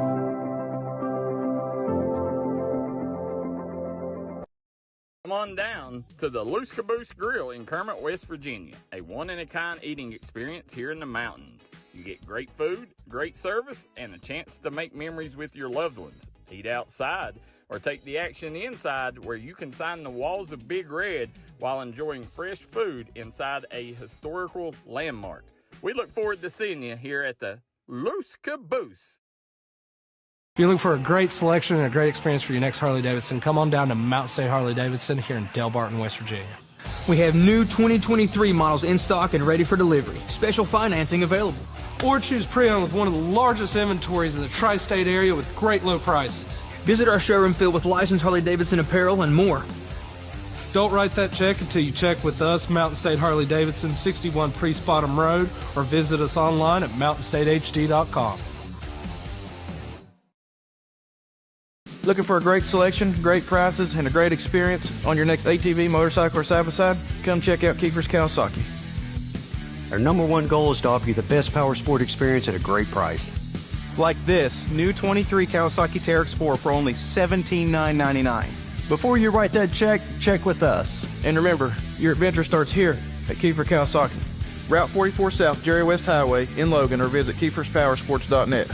Come on down to the Loose Caboose Grill in Kermit, West Virginia, a one-in-a-kind eating experience here in the mountains. You get great food, great service, and a chance to make memories with your loved ones. Eat outside or take the action inside where you can sign the walls of Big Red while enjoying fresh food inside a historical landmark. We look forward to seeing you here at the Loose Caboose. If you're looking for a great selection and a great experience for your next Harley-Davidson, come on down to Mountain State Harley-Davidson here in Del Barton, West Virginia. We have new 2023 models in stock and ready for delivery. Special financing available. Or choose pre-owned with one of the largest inventories in the tri-state area with great low prices. Visit our showroom filled with licensed Harley-Davidson apparel and more. Don't write that check until you check with us, Mountain State Harley-Davidson, 61 Priest Bottom Road, or visit us online at mountainstatehd.com. Looking for a great selection, great prices, and a great experience on your next ATV, motorcycle, or side-by-side? Come check out Kiefer's Kawasaki. Our #1 goal is to offer you the best power sport experience at a great price. Like this new 23 Kawasaki Teryx 4 for only $17,999. Before you write that check, check with us. And remember, your adventure starts here at Kiefer Kawasaki. Route 44 South, Jerry West Highway in Logan, or visit KiefersPowersports.net.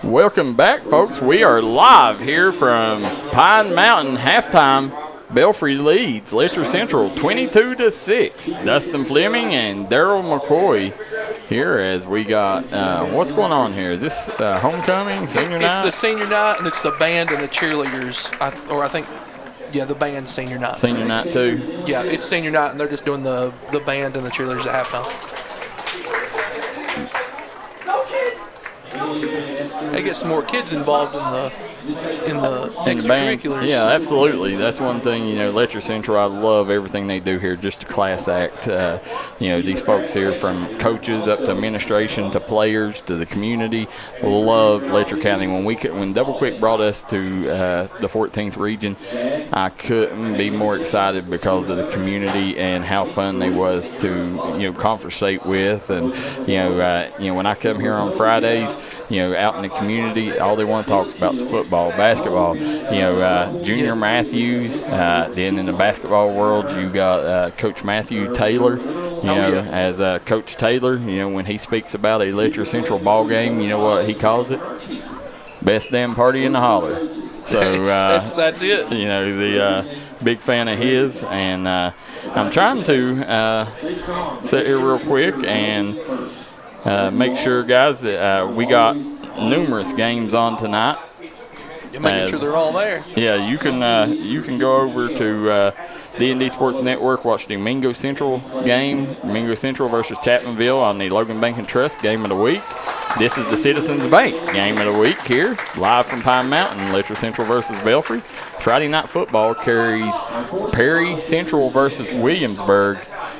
Welcome back, folks. We are live here from Pine Mountain. Halftime, Belfry leads Letcher Central 22-6. Dustin Fleming and Darryl McCoy here as we got, what's going on here? Is this homecoming, senior night? It's the senior night, and it's the band and the cheerleaders, the band senior night. Senior night, too? Yeah, it's senior night, and they're just doing the band and the cheerleaders at halftime. They get some more kids involved in the extracurriculars. Yeah, absolutely. That's one thing, Letcher Central, I love everything they do here, just a class act. These folks here, from coaches up to administration to players to the community, love Letcher County. When Double Quick brought us to the 14th region, I couldn't be more excited because of the community and how fun they was to, conversate with. And, when I come here on Fridays, out in the community, all they want to talk about is football, basketball. Junior Matthews. Then in the basketball world, you got Coach Matthew Taylor. As Coach Taylor, when he speaks about a Letcher Central ball game, you know what he calls it? Best damn party in the holler. So that's it. The big fan of his, and I'm trying to sit here real quick and make sure, guys, that we got numerous games on tonight. You're making sure they're all there. Yeah, you can go over to D&D Sports Network, watch the Mingo Central game, Mingo Central versus Chapmanville on the Logan Bank and Trust game of the week. This is the Citizens Bank game of the week here, live from Pine Mountain, Letcher Central versus Belfry. Friday night football carries Perry Central versus Williamsburg.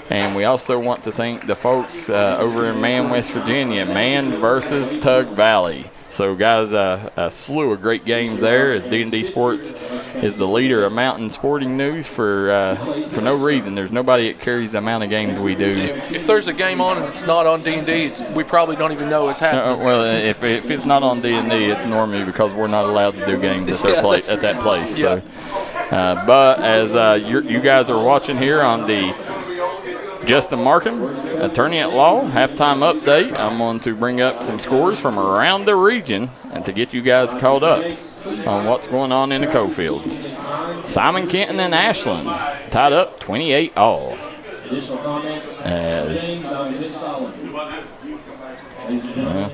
And we also want to thank the folks over in Man, West Virginia, Man versus Tug Valley. So, guys, a slew of great games there, as D&D Sports is the leader of mountain sporting news for no reason. There's nobody that carries the amount of games we do. If there's a game on and it's not on D&D, we probably don't even know it's happening. Well, if it's not on D&D, it's normally because we're not allowed to do games at that place. Yeah. So, but as you guys are watching here on the Justin Markham, attorney at law, halftime update. I'm going to bring up some scores from around the region and to get you guys caught up on what's going on in the Cofields. Simon Kenton and Ashland tied up 28-all.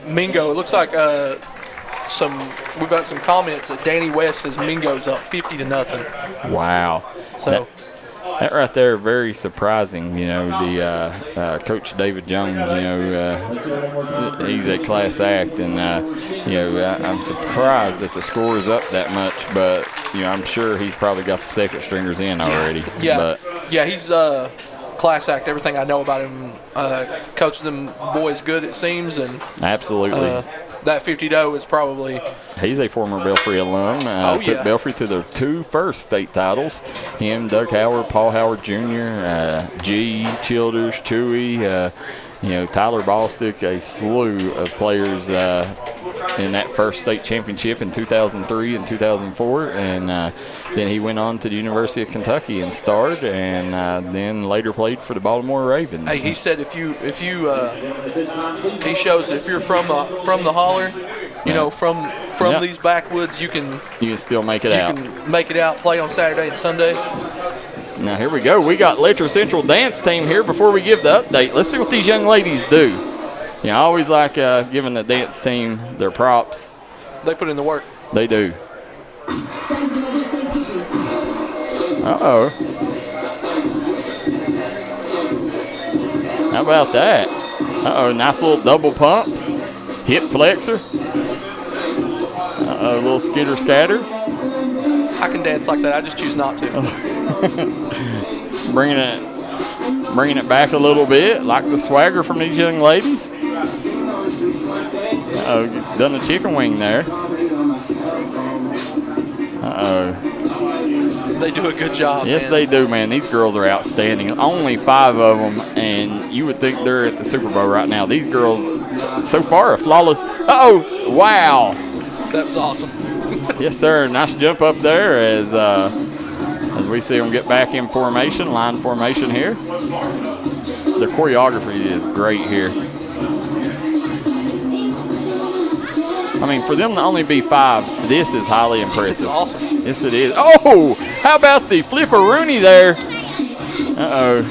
Mingo, it looks like we've got some comments that Danny West says Mingo's up 50-0. Wow. So that right there, very surprising. The Coach David Jones, he's a class act, and I'm surprised that the score is up that much. But I'm sure he's probably got the second stringers in already. Yeah, he's class act. Everything I know about him, coaching them boys good, it seems, and absolutely. that 50-0 is probably. He's a former Belfry alum. Took Belfry to their 2 first state titles. Him, Doug Howard, Paul Howard Jr., G, Childers, Chewy, Tyler Ballstick, a slew of players in that first state championship in 2003 and 2004. And then he went on to the University of Kentucky and starred, and then later played for the Baltimore Ravens. Hey, he said he shows that if you're from the holler, from these backwoods, you can still make it out. You can make it out, play on Saturday and Sunday. Now, here we go. We got Letcher Central dance team here. Before we give the update, let's see what these young ladies do. I always like giving the dance team their props. They put in the work. They do. Uh-oh. How about that? Uh-oh, nice little double pump. Hip flexor. Uh-oh, a little skitter scatter. I can dance like that. I just choose not to. Bringing it back a little bit, like the swagger from these young ladies. Uh-oh, done the chicken wing there. Uh-oh. They do a good job. Yes, man. They do, man. These girls are outstanding. Only 5 of them, and you would think they're at the Super Bowl right now. These girls, so far, are flawless. Uh-oh, wow. That was awesome. Yes, sir. Nice jump up there as we see them get back in formation, line formation here. The choreography is great here. I mean, for them to only be 5, this is highly impressive. It's awesome. Yes, it is. Oh, how about the flipper-rooney there? Uh-oh.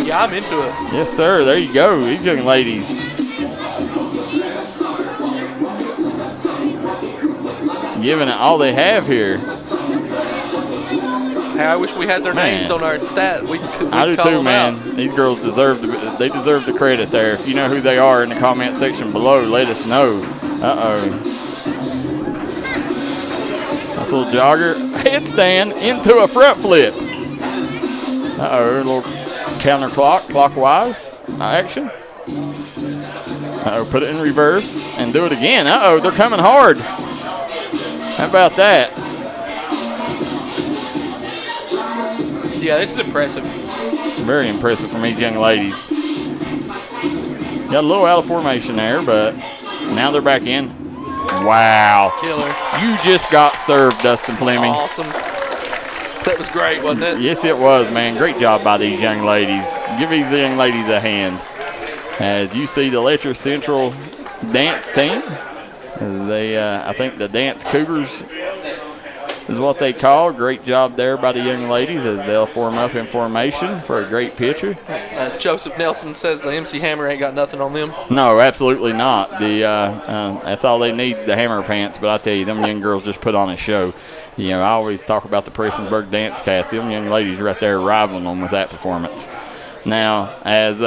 Yeah, I'm into it. Yes, sir. There you go. These young ladies. Giving it all they have here. Hey, I wish we had their names on our stat. I do too, man. These girls deserve the credit there. If you know who they are in the comment section below, let us know. Uh-oh. Nice little jogger. Headstand into a front flip. Uh-oh, a little clockwise action. Uh-oh, put it in reverse and do it again. Uh-oh, they're coming hard. How about that? Yeah, this is impressive. Very impressive from these young ladies. Got a little out of formation there, but now they're back in. Wow. Killer. You just got served, Dustin Fleming. Awesome. That was great, wasn't it? Yes, it was, man. Great job by these young ladies. Give these young ladies a hand. As you see the Letcher Central dance team. They, I think the Dance Cougars is what they call. Great job there by the young ladies as they'll form up in formation for a great picture. Joseph Nelson says the MC Hammer ain't got nothing on them. No, absolutely not. That's all they need is the hammer pants. But I tell you, them young girls just put on a show. I always talk about the Prestonsburg Dance Cats. Them young ladies right there rivaling them with that performance. Now, as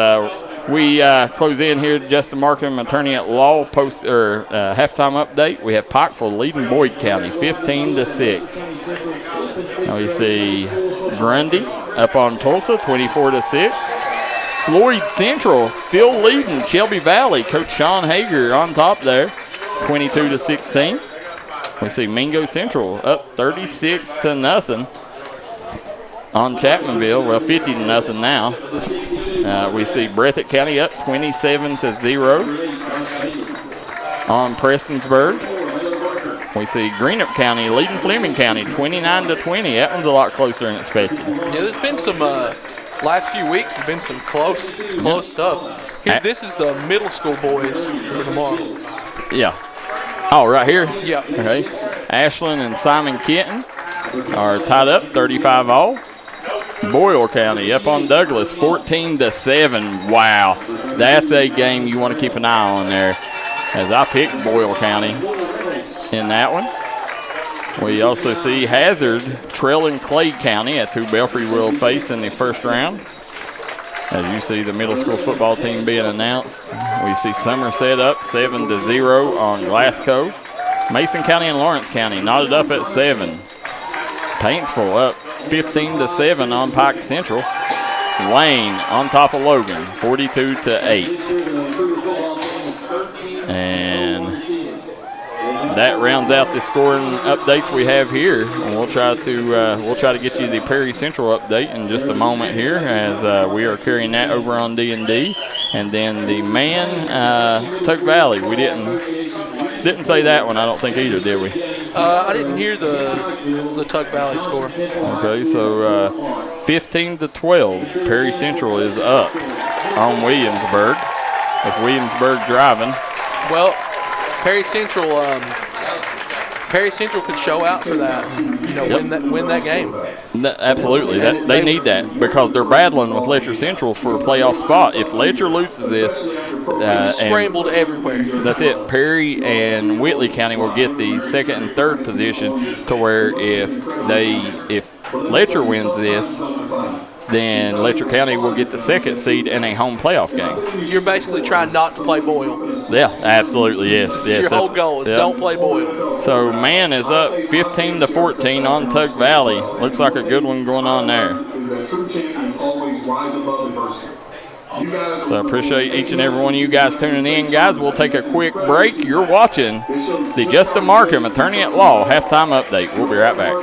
we close in here, Justin Markham, attorney at law, halftime update. We have Pikeville leading Boyd County 15-6. Now we see Grundy up on Tulsa 24-6. Floyd Central still leading Shelby Valley. Coach Sean Hager on top there, 22-16. We see Mingo Central up 36-0 on Chapmanville. Well, 50-0 now. We see Breathitt County up 27-0 on Prestonsburg. We see Greenup County leading Fleming County 29-20. That one's a lot closer than expected. Yeah, there's been some last few weeks. There's been some close stuff. Here, this is the middle school boys for tomorrow. Yeah. Oh, right here. Yeah. Okay. Ashland and Simon Kenton are tied up 35-all. Boyle County up on Douglas 14-7. Wow, that's a game you want to keep an eye on there, as I picked Boyle County in that one. We also see Hazard trailing Clay County. That's who Belfry will face in the first round. As you see the middle school football team being announced, we see Somerset up 7-0 on Glasgow. Mason County and Lawrence County knotted up at 7. Paintsville up 15-7 on Pike Central. Lane on top of Logan, 42-8. that rounds out the scoring updates we have here, and we'll try to get you the Perry Central update in just a moment here, as we are carrying that over on D&D, and then the man Tuck Valley. We didn't say that one, I don't think either, did we? I didn't hear the Tuck Valley score. Okay, so 15-12, Perry Central is up on Williamsburg. With Williamsburg driving. Well, Perry Central could show out for that, win that game. Absolutely, they need that because they're battling with Letcher Central for a playoff spot. If Letcher loses this, it's scrambled everywhere. That's it. Perry and Whitley County will get the second and third position, to where if Letcher wins this, then Letcher County will get the second seed in a home playoff game. You're basically trying not to play Boyle. Yeah, absolutely, yes. That's your whole goal is don't play Boyle. So man is up 15-14 on Tuck Valley. Looks like a good one going on there. So I appreciate each and every one of you guys tuning in. Guys, we'll take a quick break. You're watching the Justin Markham Attorney at Law halftime update. We'll be right back.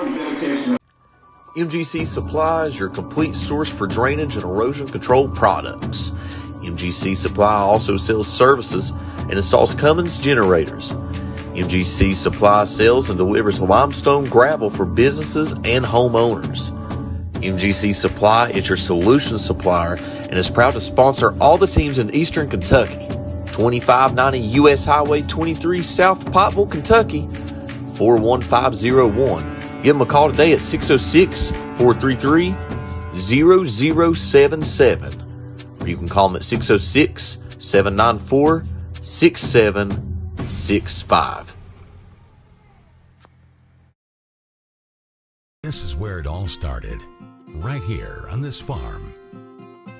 MGC Supply is your complete source for drainage and erosion control products. MGC Supply also sells services and installs Cummins generators. MGC Supply sells and delivers limestone gravel for businesses and homeowners. MGC Supply is your solution supplier and is proud to sponsor all the teams in Eastern Kentucky. 2590 U.S. Highway 23 South Pottville, Kentucky, 41501. Give them a call today at 606-433-0077. Or you can call them at 606-794-6765. This is where it all started, right here on this farm.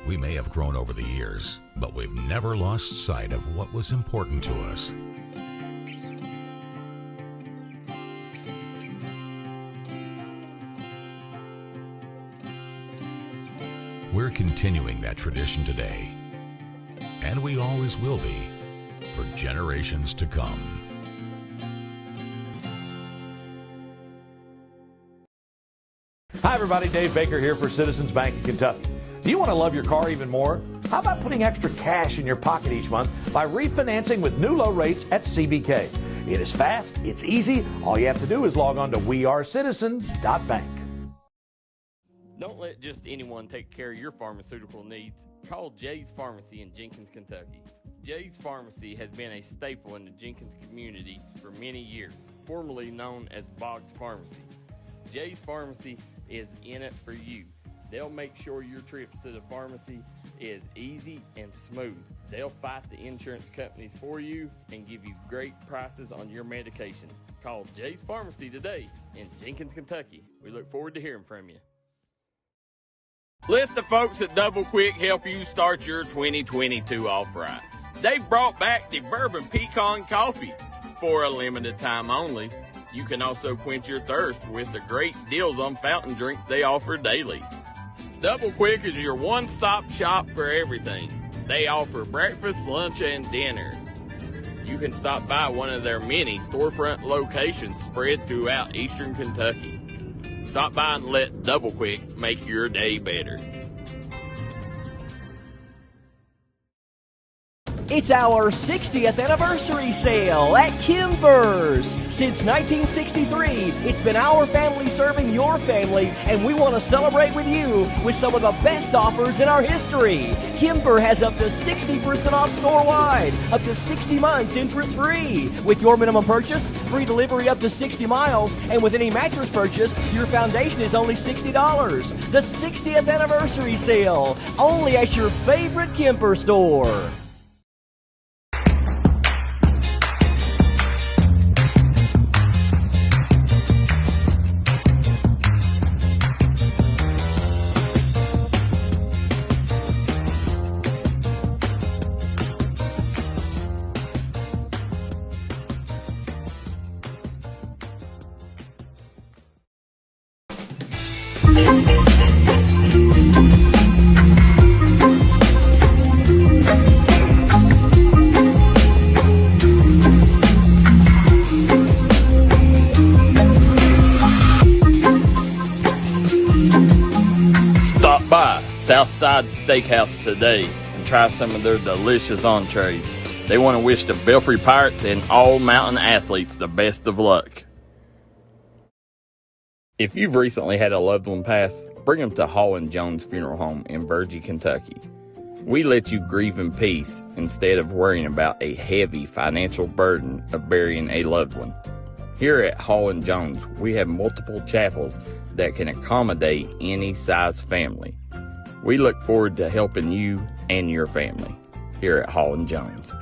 We may have grown over the years, but we've never lost sight of what was important to us. We're continuing that tradition today, and we always will be for generations to come. Hi everybody, Dave Baker here for Citizens Bank in Kentucky. Do you want to love your car even more? How about putting extra cash in your pocket each month by refinancing with new low rates at CBK? It is fast, it's easy. All you have to do is log on to wearecitizens.bank. Don't let just anyone take care of your pharmaceutical needs. Call Jay's Pharmacy in Jenkins, Kentucky. Jay's Pharmacy has been a staple in the Jenkins community for many years, formerly known as Boggs Pharmacy. Jay's Pharmacy is in it for you. They'll make sure your trips to the pharmacy is easy and smooth. They'll fight the insurance companies for you and give you great prices on your medication. Call Jay's Pharmacy today in Jenkins, Kentucky. We look forward to hearing from you. Let the folks at Double Quick help you start your 2022 off right. They've brought back the Bourbon Pecan Coffee for a limited time only. You can also quench your thirst with the great deals on fountain drinks they offer daily. Double Quick is your one-stop shop for everything. They offer breakfast, lunch, and dinner. You can stop by one of their many storefront locations spread throughout Eastern Kentucky. Stop by and let Double Quick make your day better. It's our 60th anniversary sale at Kimber's. Since 1963, it's been our family serving your family, and we want to celebrate with you with some of the best offers in our history. Kimber has up to 60% off store-wide, up to 60 months interest-free. With your minimum purchase, free delivery up to 60 miles, and with any mattress purchase, your foundation is only $60. The 60th anniversary sale, only at your favorite Kimber store. by Southside Steakhouse today and try some of their delicious entrees. They want to wish the Belfry Pirates and all mountain athletes the best of luck. If you've recently had a loved one pass, bring them to Hall & Jones Funeral Home in Burgee, Kentucky. We let you grieve in peace instead of worrying about a heavy financial burden of burying a loved one. Here at Hall & Jones, we have multiple chapels that can accommodate any size family. We look forward to helping you and your family here at Hall & Jones.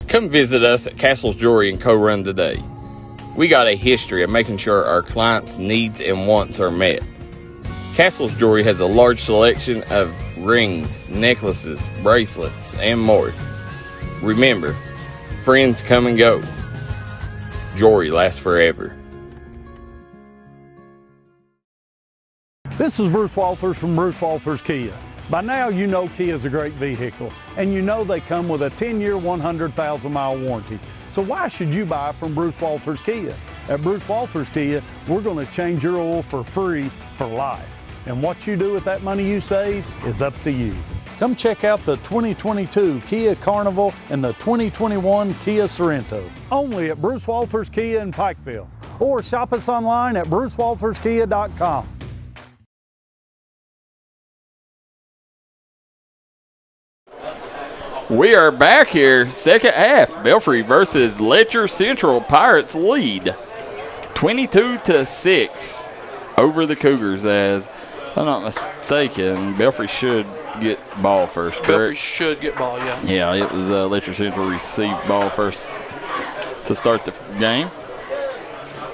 Come visit us at Castle's Jewelry and Co-Run today. We got a history of making sure our clients' needs and wants are met. Castle's Jewelry has a large selection of rings, necklaces, bracelets, and more. Remember, friends come and go. Jewelry lasts forever. This is Bruce Walters from Bruce Walters Kia. By now you know Kia is a great vehicle, and you know they come with a 10-year, 100,000-mile warranty. So why should you buy from Bruce Walters Kia? At Bruce Walters Kia, we're going to change your oil for free for life. And what you do with that money you save is up to you. Come check out the 2022 Kia Carnival and the 2021 Kia Sorento. Only at Bruce Walters Kia in Pikeville. Or shop us online at brucewalterskia.com. We are back here, second half. Belfry versus Letcher Central. Pirates lead 22-6 over the Cougars. As if I'm not mistaken, Belfry should get ball first, correct? Belfry should get ball, yeah. Yeah, it was Letcher Central received ball first to start the game.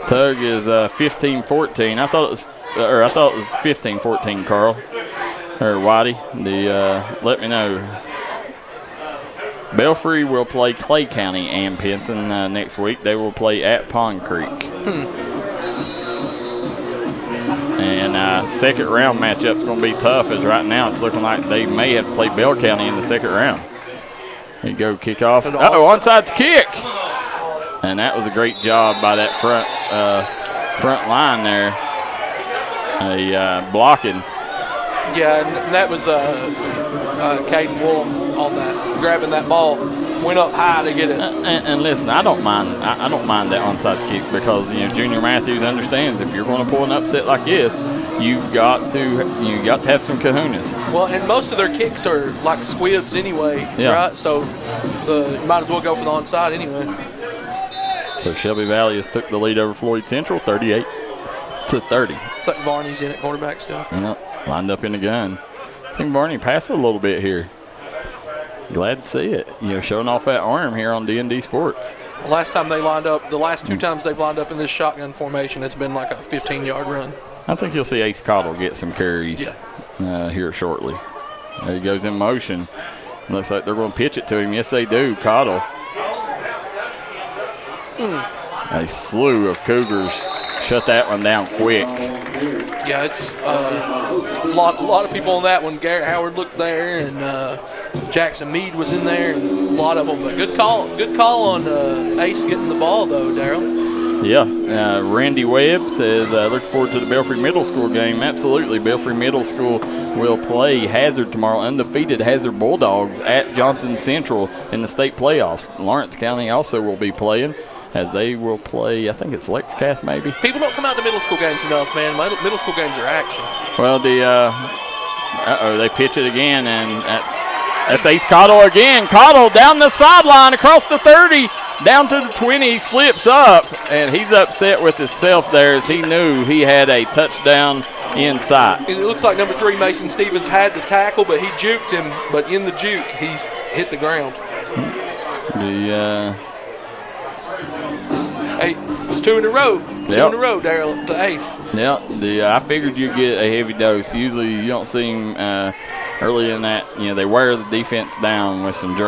Tug is 15-14. I thought it was 15-14, Carl. Or Whitey. Let me know. Belfry will play Clay County and Pinson next week. They will play at Pond Creek. And second round matchup is going to be tough, as right now it's looking like they may have to play Bell County in the second round. There you go, kickoff. Onside kick. And that was a great job by that front line there. Blocking. Yeah, and that was Caden Woolham on that, grabbing that ball, went up high to get it. And listen, I don't mind that onside kick because Junior Matthews understands if you're going to pull an upset like this, you've got to have some kahunas. Well, and most of their kicks are like squibs anyway, right? So you might as well go for the onside anyway. So Shelby Valley has took the lead over Floyd Central, 38-30. It's like Varney's in at quarterback still. Yep, lined up in the gun. Seen Barney pass it a little bit here. Glad to see it. Showing off that arm here on D&D Sports. The last time they lined up, the last two times they've lined up in this shotgun formation, it's been like a 15-yard run. I think you'll see Ace Cottle get some carries here shortly. There he goes in motion. Looks like they're going to pitch it to him. Yes, they do. Cottle. A slew of Cougars shut that one down quick. Yeah, it's a lot of people on that one. Garrett Howard looked there, and Jackson Meade was in there, and a lot of them. But good call on Ace getting the ball, though, Darryl. Yeah, Randy Webb says, look forward to the Belfry Middle School game. Absolutely, Belfry Middle School will play Hazard tomorrow, undefeated Hazard Bulldogs at Johnson Central in the state playoffs. Lawrence County also will be playing, as they will play, I think it's Lexcath maybe. People don't come out to middle school games enough, man. Middle school games are action. Well, they pitch it again, and that's Ace Cottle again. Cottle down the sideline, across the 30, down to the 20, slips up, and he's upset with himself there as he knew he had a touchdown in sight. It looks like number 3, Mason Stevens, had the tackle, but he juked him, but in the juke, he's hit the ground. Hey, it's 2 in a row. Two in a row, Darryl, to Ace. Yeah, I figured you'd get a heavy dose. Usually you don't see him early in that. They wear the defense down with some